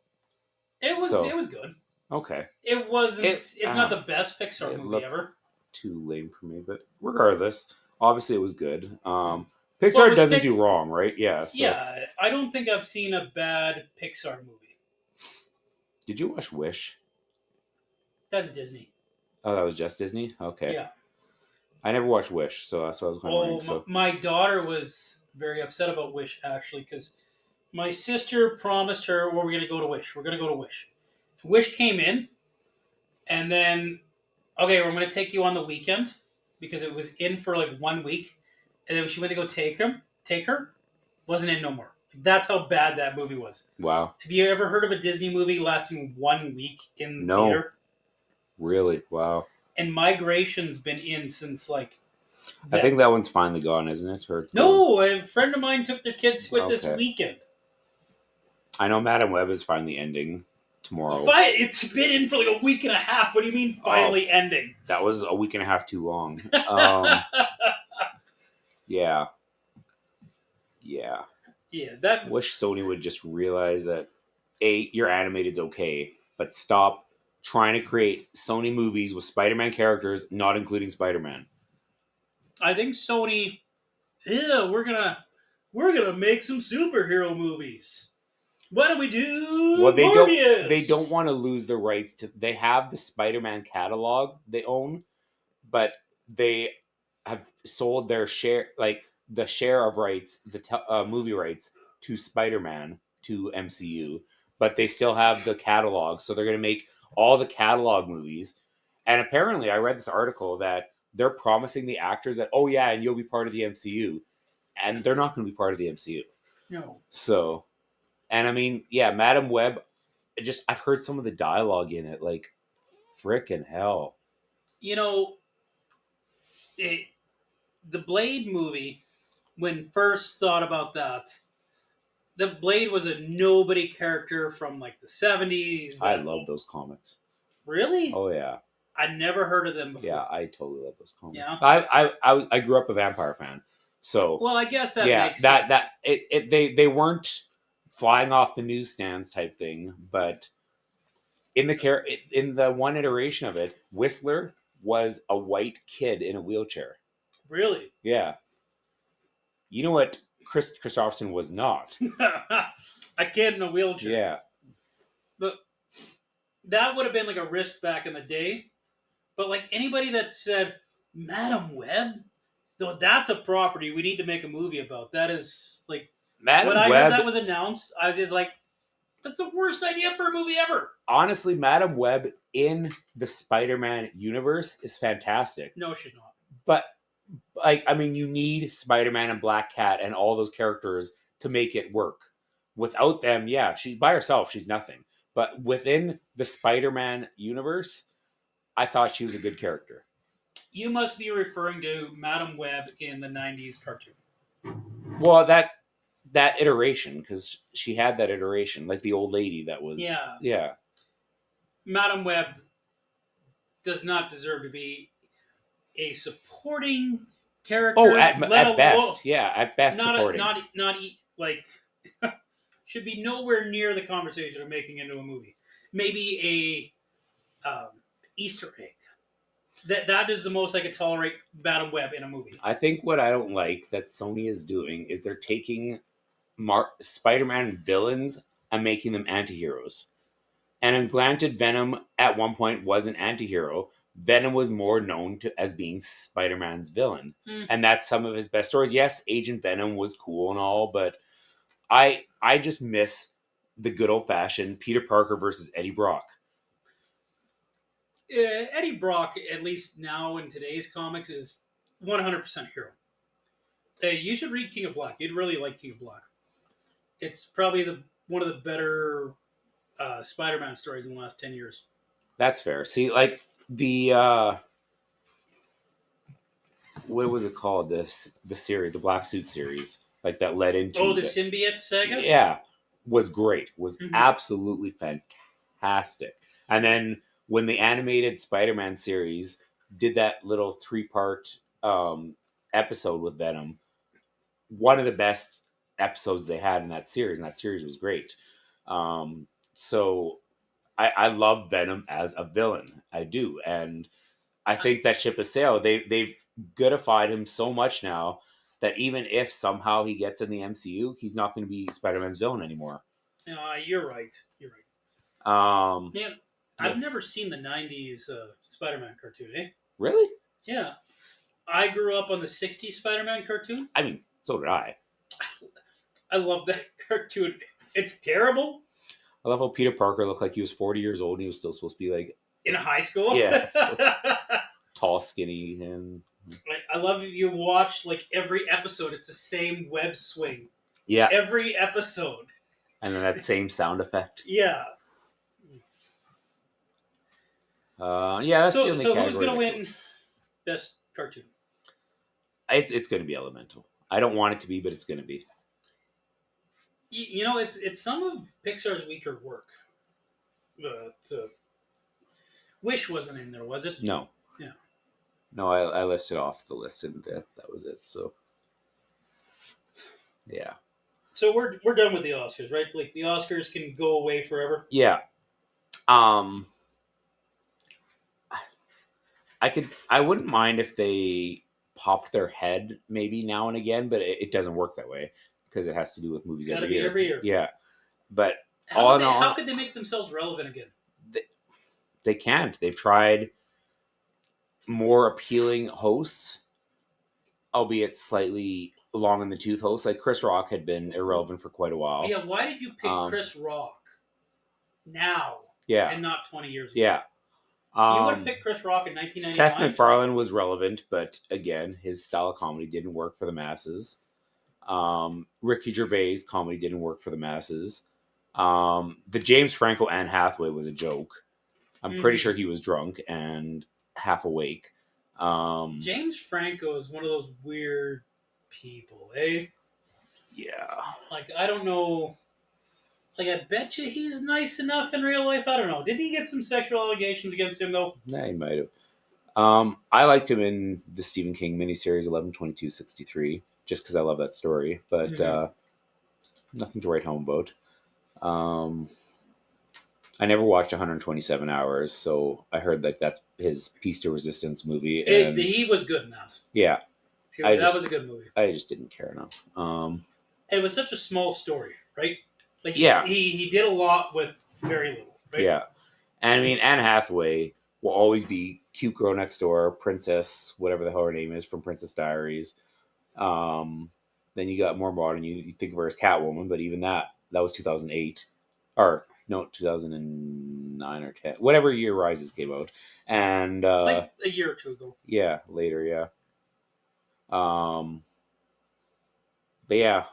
It was good. Okay. It wasn't. It's not the best Pixar movie ever. Too lame for me, but regardless, obviously it was good. Pixar doesn't do wrong, right? Yeah. So. Yeah, I don't think I've seen a bad Pixar movie. Did you watch Wish? That's Disney. Oh, that was just Disney? Okay. Yeah. I never watched Wish, so that's what I was wondering. So. My daughter was very upset about Wish, actually, because my sister promised her, we're going to go to Wish. We're going to go to Wish. Wish came in, and then, okay, we're going to take you on the weekend, because it was in for like 1 week, and then she went to go take her, wasn't in no more. That's how bad that movie was. Wow. Have you ever heard of a Disney movie lasting 1 week in no. theater? Really? Wow. And Migration's been in since like... I think that one's finally gone, isn't it? Or no, a friend of mine took their kids with this weekend. I know Madam Web is finally ending tomorrow. It's been in for like a week and a half. What do you mean finally ending? That was a week and a half too long. Yeah. That wish Sony would just realize that your animated's okay, but stop trying to create Sony movies with Spider-Man characters, not including Spider-Man. I think Sony, we're gonna make some superhero movies. Why don't we do Morbius? They don't want to lose the rights to. They have the Spider-Man catalog they own, but they have sold their share. Like the share of rights, the movie rights to Spider-Man to MCU, but they still have the catalog, so they're going to make all the catalog movies. And apparently, I read this article that they're promising the actors that, oh yeah, and you'll be part of the MCU, and they're not going to be part of the MCU. No. So, and I mean, yeah, Madam Web. I've heard some of the dialogue in it, like, frickin' hell. You know, the Blade movie, when first thought about that, the Blade was a nobody character from like the 70s. I love those comics. Really? Oh yeah. I never heard of them before. Yeah, I totally love those comics. Yeah. I grew up a vampire fan, so well, I guess that yeah, makes sense. they weren't flying off the newsstands type thing, but in the one iteration of it, Whistler was a white kid in a wheelchair. Really? Yeah. You know what Chris Christopherson was not? A kid in a wheelchair. Yeah. But that would have been like a risk back in the day. But like anybody that said, Madam Web, though that's a property we need to make a movie about. That is like Madam when I Web, heard that was announced, I was just like, that's the worst idea for a movie ever. Honestly, Madam Web in the Spider-Man universe is fantastic. No, should not. But like, I mean, you need Spider-Man and Black Cat and all those characters to make it work. Without them, yeah, she's by herself, she's nothing. But within the Spider-Man universe, I thought she was a good character. You must be referring to Madam Web in the 90s cartoon. Well, that iteration, because she had that iteration, like the old lady that was... Yeah. Madam Web does not deserve to be a supporting character. Oh, at best. Yeah, at best supporting. Not like... should be nowhere near the conversation of making into a movie. Maybe a Easter egg. That is the most I could tolerate Madam Web in a movie. I think what I don't like that Sony is doing is they're taking Spider-Man villains and making them anti-heroes. And granted, Venom at one point was an anti-hero. Venom was more known as being Spider-Man's villain. And that's some of his best stories. Yes, Agent Venom was cool and all, but I just miss the good old-fashioned Peter Parker versus Eddie Brock. Eddie Brock, at least now in today's comics, is 100% hero. You should read King of Black. You'd really like King of Black. It's probably one of the better Spider-Man stories in the last 10 years. That's fair. See, like the what was it called? The series, the Black Suit series, like that led into the symbiote saga. Yeah, was great. Was absolutely fantastic. And then when the animated Spider-Man series did that little 3-part episode with Venom, one of the best episodes they had in that series, and that series was great. So I love Venom as a villain. I do. And I think that ship has sailed. They've goodified him so much now that even if somehow he gets in the MCU, he's not going to be Spider-Man's villain anymore. You're right. Yeah. I've never seen the 90s Spider-Man cartoon, eh? Really? Yeah. I grew up on the 60s Spider-Man cartoon. I mean, so did I. I love that cartoon. It's terrible. I love how Peter Parker looked like he was 40 years old and he was still supposed to be like... in high school? Yeah. So tall, skinny, and... I love if you watch like every episode, it's the same web swing. Yeah. Every episode. And then that same sound effect. Yeah. That's the only So category. who's going to win best cartoon? It's going to be Elemental. I don't want it to be, but it's going to be. You know, it's some of Pixar's weaker work. Wish wasn't in there, was it? No. Yeah. No, I listed off the list and that was it. So, yeah. So we're done with the Oscars, right? Like the Oscars can go away forever. Yeah. I wouldn't mind if they popped their head maybe now and again, but it doesn't work that way because it has to do with movies every year. Yeah. But how could they make themselves relevant again? They can't. They've tried more appealing hosts, albeit slightly long in the tooth hosts. Like Chris Rock had been irrelevant for quite a while. Yeah, why did you pick Chris Rock now Yeah. and not 20 years ago? Yeah. You would have picked Chris Rock in 1999. Seth MacFarlane was relevant, but again, his style of comedy didn't work for the masses. Ricky Gervais comedy didn't work for the masses. The James Franco Anne Hathaway was a joke. I'm pretty sure he was drunk and half awake. James Franco is one of those weird people, eh? Yeah. Like, I don't know. Like, I bet you he's nice enough in real life. I don't know. Didn't he get some sexual allegations against him, though? Yeah, he might have. I liked him in the Stephen King miniseries 11/22/63, just because I love that story, but nothing to write home about. I never watched 127 Hours, so I heard that that's his Piece to Resistance movie. And he was good in that. Yeah. That was a good movie. I just didn't care enough. It was such a small story, right? Like, yeah. He did a lot with very little, right? Yeah. And I mean, Anne Hathaway will always be cute girl next door, princess, whatever the hell her name is from Princess Diaries. Then you got more modern. You think of her as Catwoman, but even that was 2008. Or, no, 2009 or 10. Whatever year Rises came out. And like a year or two ago. Yeah, later, yeah. But yeah,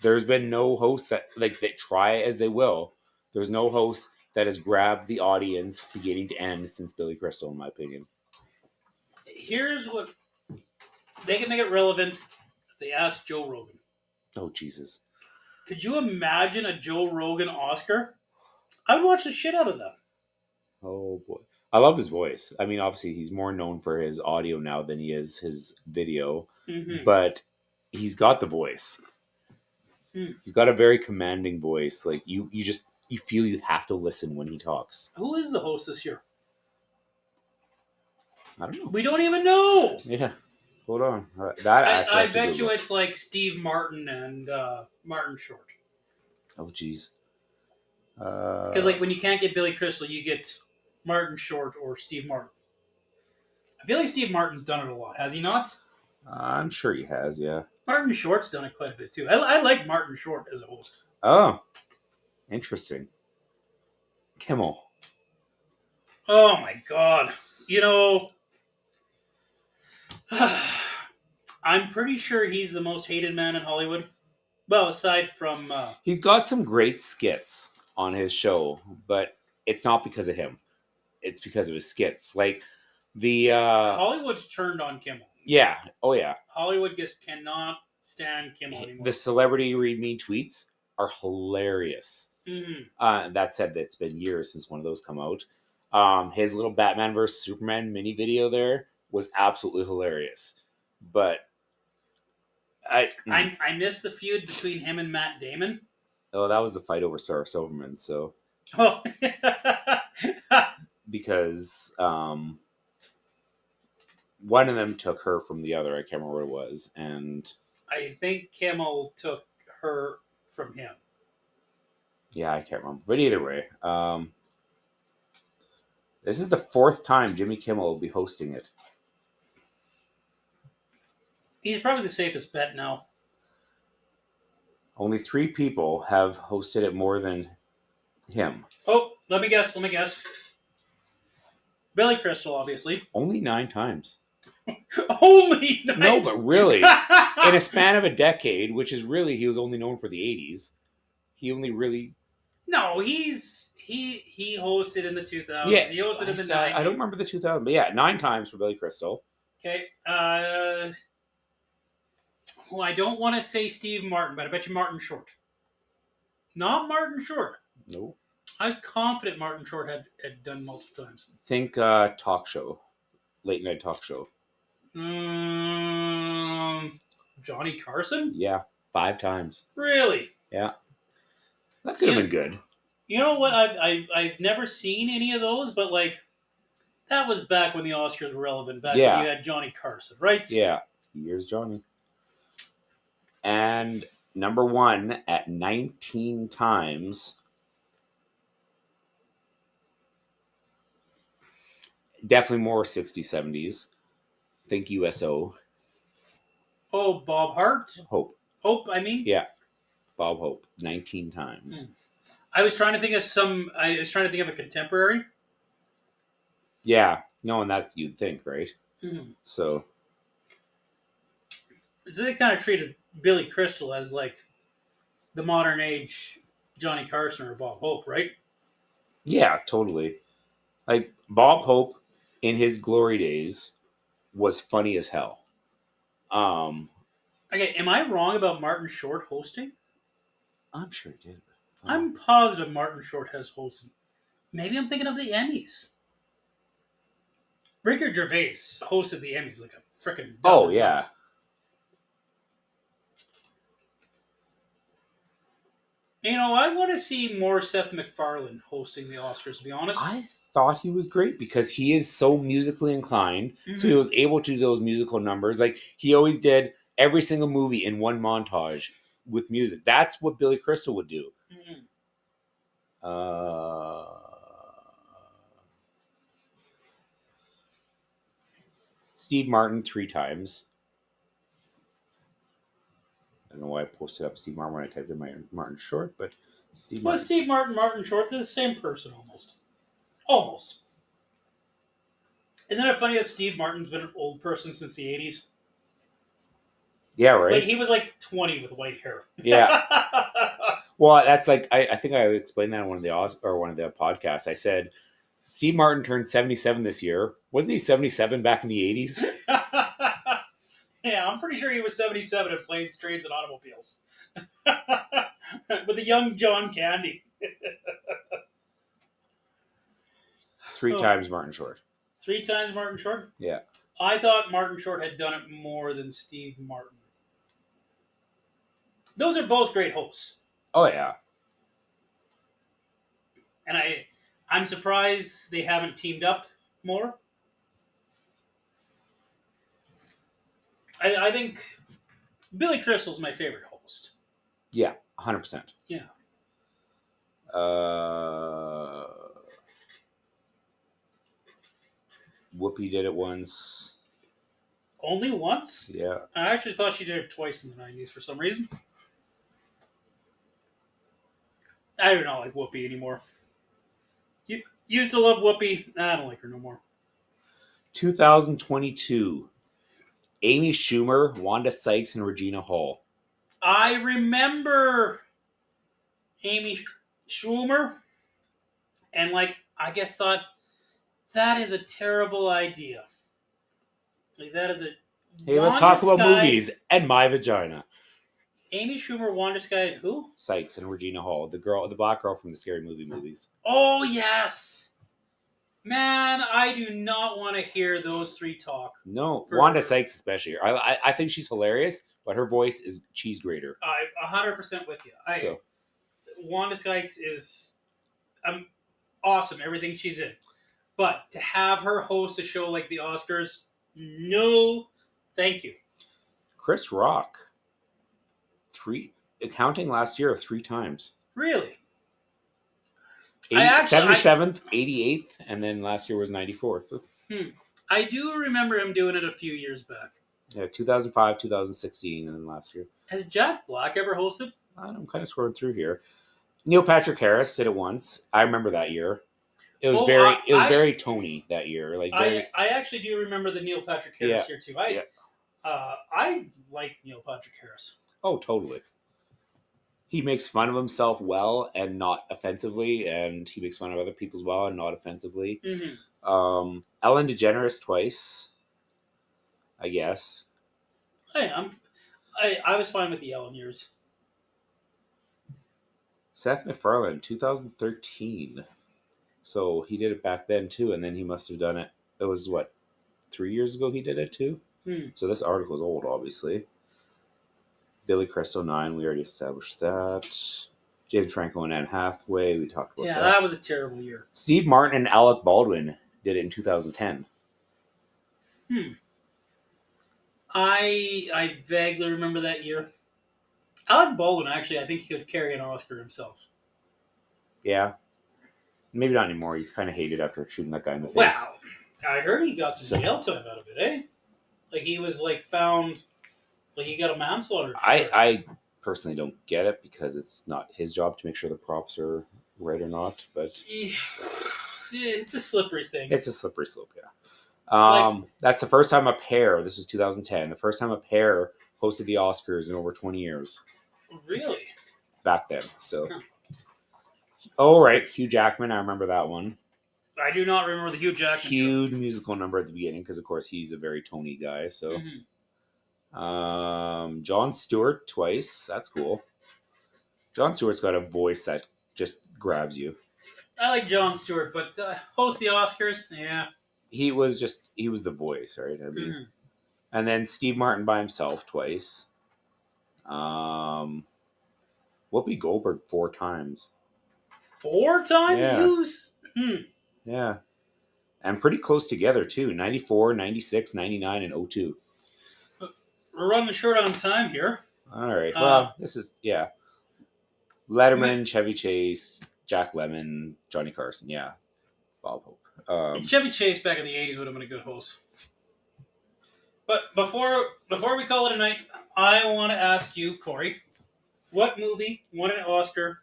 there's been no host that try as they will. There's no host that has grabbed the audience beginning to end since Billy Crystal, in my opinion. Here's what they can make it relevant if they ask Joe Rogan. Oh, Jesus. Could you imagine a Joe Rogan Oscar? I would watch the shit out of that. Oh, boy. I love his voice. I mean, obviously, he's more known for his audio now than he is his video. But he's got the voice. He's got a very commanding voice. Like, you feel you have to listen when he talks. Who is the host this year? I don't know. We don't even know. Yeah. Hold on. I bet you it's like Steve Martin and Martin Short. Oh, jeez. Because like when you can't get Billy Crystal, you get Martin Short or Steve Martin. I feel like Steve Martin's done it a lot, has he not? I'm sure he has, yeah. Martin Short's done it quite a bit too. I like Martin Short as a host. Oh, interesting. Kimmel. Oh my God. You know, I'm pretty sure he's the most hated man in Hollywood. Well, aside from... he's got some great skits on his show, but it's not because of him. It's because of his skits. Like, the... Hollywood's turned on Kimmel. Yeah. Oh, yeah. Hollywood just cannot stand Kimmel anymore. The celebrity read me tweets are hilarious. That said, it's been years since one of those come out. His little Batman vs. Superman mini video there was absolutely hilarious. But I missed the feud between him and Matt Damon. Oh, that was the fight over Sarah Silverman. So, because one of them took her from the other. I can't remember what it was, and I think Kimmel took her from him. Yeah, I can't remember, but either way, this is the fourth time Jimmy Kimmel will be hosting it. He's probably the safest bet now. Only 3 people have hosted it more than him. Oh, let me guess. Billy Crystal, obviously. Only 9 times. Only 9 No, but really, in a span of a decade, which is really, he was only known for the 80s, he only really... No, he hosted in the 2000s. Yeah, he hosted in the 90s. I don't remember the 2000s, but yeah, 9 times for Billy Crystal. Okay, well, I don't want to say Steve Martin, but I bet you Martin Short. Not Martin Short. No. I was confident Martin Short had done multiple times. Think talk show. Late night talk show. Johnny Carson? Yeah, 5 times. Really? Yeah. That could have been good. You know what? I've never seen any of those, but like, that was back when the Oscars were relevant. Back when you had Johnny Carson, right? Yeah. Here's Johnny. And number 1 at 19 times. Definitely more 60s, 70s. Think USO. Oh, Bob Hart. Hope. Hope, I mean. Yeah. Bob Hope. 19 times. I was trying to think of a contemporary. Yeah. No, and that's you'd think, right? So they kind of treated Billy Crystal as like the modern age Johnny Carson or Bob Hope, right? yeah, totally. Like Bob Hope in his glory days was funny as hell. Okay, am I wrong about Martin Short hosting? I'm sure he did. I'm positive Martin Short has hosted. Maybe I'm thinking of the Emmys. Ricky Gervais hosted the Emmys like a freaking dozen times. You know, I want to see more Seth MacFarlane hosting the Oscars, to be honest. I thought he was great because he is so musically inclined. Mm-hmm. So he was able to do those musical numbers. Like he always did every single movie in one montage with music. That's what Billy Crystal would do. Mm-hmm. Steve Martin 3 times. I don't know why I posted up Steve Martin when I typed in my Martin Short, but Steve Martin, Martin Short, they're the same person almost. Almost. Isn't it funny that Steve Martin's been an old person since the 80s? Yeah, right. Like he was like 20 with white hair. Yeah. Well, that's like I think I explained that on one of the podcasts. I said Steve Martin turned 77 this year. Wasn't he 77 back in the 80s? Yeah, I'm pretty sure he was 77 in Planes, Trains, and Automobiles. With a young John Candy. 3 times Martin Short. 3 times Martin Short? Yeah. I thought Martin Short had done it more than Steve Martin. Those are both great hosts. Oh, yeah. And I'm surprised they haven't teamed up more. I think Billy Crystal's my favorite host. Yeah, 100%. Yeah. Whoopi did it once. Only once? Yeah. I actually thought she did it twice in the 90s for some reason. I do not like Whoopi anymore. You used to love Whoopi. I don't like her no more. 2022. Amy Schumer, Wanda Sykes, and Regina Hall. I remember Amy Schumer, and I guess thought that is a terrible idea. Like that is a. Hey, let's talk about movies and my vagina. Amy Schumer, Wanda Sykes, and who? Sykes and Regina Hall, the black girl from the Scary Movie movies. Oh yes. Man, I do not want to hear those 3 talk. No, Wanda Sykes especially. I think she's hilarious, but her voice is cheese grater. I'm 100% with you. Wanda Sykes is awesome, everything she's in. But to have her host a show like the Oscars, no, thank you. Chris Rock, counting last year of 3 times. Really? 77th, 88th, and then last year was 94th. I do remember him doing it a few years back. Yeah, 2005, 2016, and then last year. Has Jack Black ever hosted? I'm kind of scrolling through here. Neil Patrick Harris did it once. I remember that year. It was very Tony that year. I actually do remember the Neil Patrick Harris year too. I like Neil Patrick Harris. Oh, totally. He makes fun of himself well and not offensively, and he makes fun of other people as well and not offensively. Mm-hmm. Ellen DeGeneres twice, I guess. I was fine with the Ellen years. Seth MacFarlane, 2013. So he did it back then too, and then he must have done it. It was 3 years ago he did it too? So this article is old, obviously. Billy Crystal 9, we already established that. James Franco and Anne Hathaway, we talked about that. Yeah, that was a terrible year. Steve Martin and Alec Baldwin did it in 2010. I vaguely remember that year. Alec Baldwin, actually, I think he could carry an Oscar himself. Yeah. Maybe not anymore. He's kind of hated after shooting that guy in the face. Wow. I heard he got some jail time out of it, eh? Like, he was, found Well, he got a manslaughter. I personally don't get it because it's not his job to make sure the props are right or not. But It's a slippery thing. it's a slippery slope, yeah. Like- That's the first time a pair. This was 2010. The first time a pair hosted the Oscars in over 20 years. Really? Back then. So, Huh. oh right, Hugh Jackman. I remember that one. I do not remember the Hugh Jackman. Huge musical number at the beginning because, of course, he's a very Tony guy. So, Jon Stewart twice. That's cool. Jon Stewart's got a voice that just grabs you. I like Jon Stewart, but host the Oscars, yeah. He was the voice, right? I mean, and then Steve Martin by himself twice. Whoopi Goldberg 4 times. 4 times Yeah. use? Yeah. And pretty close together, too. 94, 96, 99, and 02. We're running short on time here. All right. Well, this is, yeah. Letterman, Chevy Chase, Jack Lemmon, Johnny Carson. Yeah. Bob Hope. Chevy Chase back in the 80s would have been a good host. But before we call it a night, I want to ask you, Cory, what movie won an Oscar,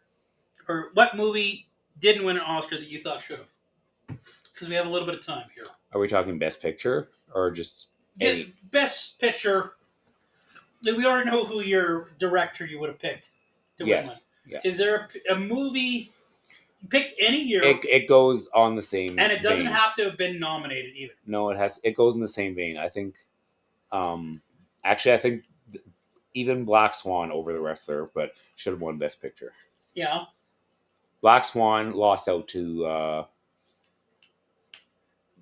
or what movie didn't win an Oscar that you thought should have? Because we have a little bit of time here. Are we talking Best Picture or just any? Best Picture. We already know who your director you would have picked to win one. Yeah. Is there a movie? Pick any year. It goes on the same and it doesn't vein. have to have been nominated either. No, it goes in the same vein. I think actually I think even Black Swan over the wrestler, but should have won Best Picture. Yeah. Black Swan lost out to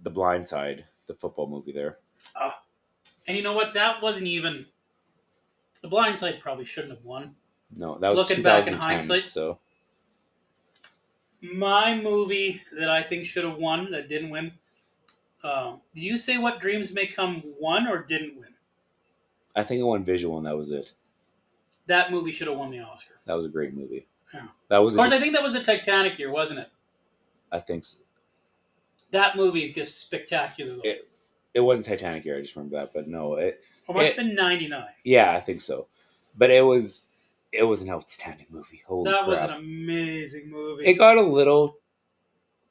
The Blind Side, the football movie there. And you know what? That wasn't even The Blind Side probably shouldn't have won. No, that was Looking back in 2010, hindsight. So My movie that I think should have won that didn't win. Did you say What Dreams May Come won or didn't win? I think it won visual, and that was it. That movie should have won the Oscar. That was a great movie. Yeah. That was. Of course, I think that was the Titanic year, wasn't it? I think so. That movie is just spectacular. Though. It wasn't Titanic year. I just remember that, but no, it must have been 99. Yeah, I think so. But it was an outstanding movie. Holy that crap. was an amazing movie. It got a little,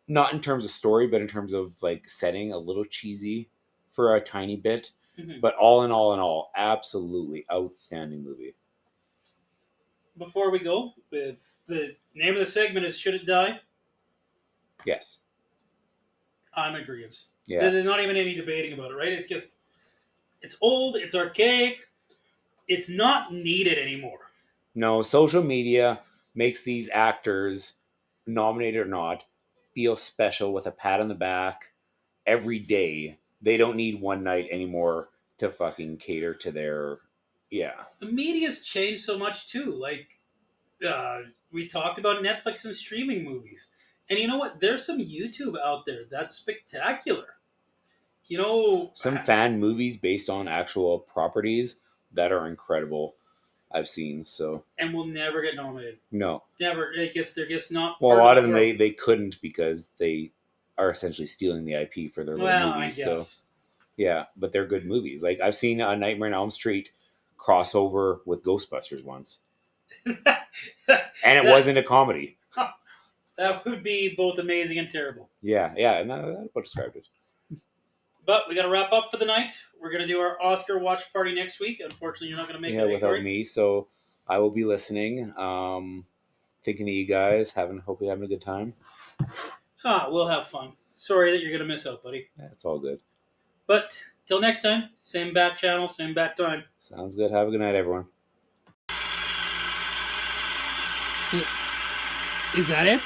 not in terms of story, but in terms of like setting, a little cheesy for a tiny bit. Mm-hmm. But all in all, absolutely outstanding movie. Before we go, the name of the segment is Should It Die? Yes. I'm in agreement. Yeah. There's not even any debating about it, right? It's just, it's old, it's archaic, it's not needed anymore. No, social media makes these actors, nominated or not, feel special with a pat on the back every day. They don't need one night anymore to fucking cater to their, yeah. The media's changed so much too. Like, we talked about Netflix and streaming movies. And you know what? There's some YouTube out there that's spectacular. You know, some fan movies based on actual properties that are incredible. I've seen, so. And will never get nominated. No. Never. I guess they're just not. Well, a lot of them they couldn't because they are essentially stealing the IP for their little movies. I guess. So yeah, but they're good movies. Like I've seen a Nightmare on Elm Street crossover with Ghostbusters once, and it wasn't a comedy. That would be both amazing and terrible. Yeah, and that about described it. But we got to wrap up for the night. We're going to do our Oscar watch party next week. Unfortunately, you're not going to make it. Yeah, without me, so I will be listening. Thinking of you guys, hopefully having a good time. We'll have fun. Sorry that you're going to miss out, buddy. Yeah, it's all good. But till next time, same bat channel, same bat time. Sounds good. Have a good night, everyone. Is that it?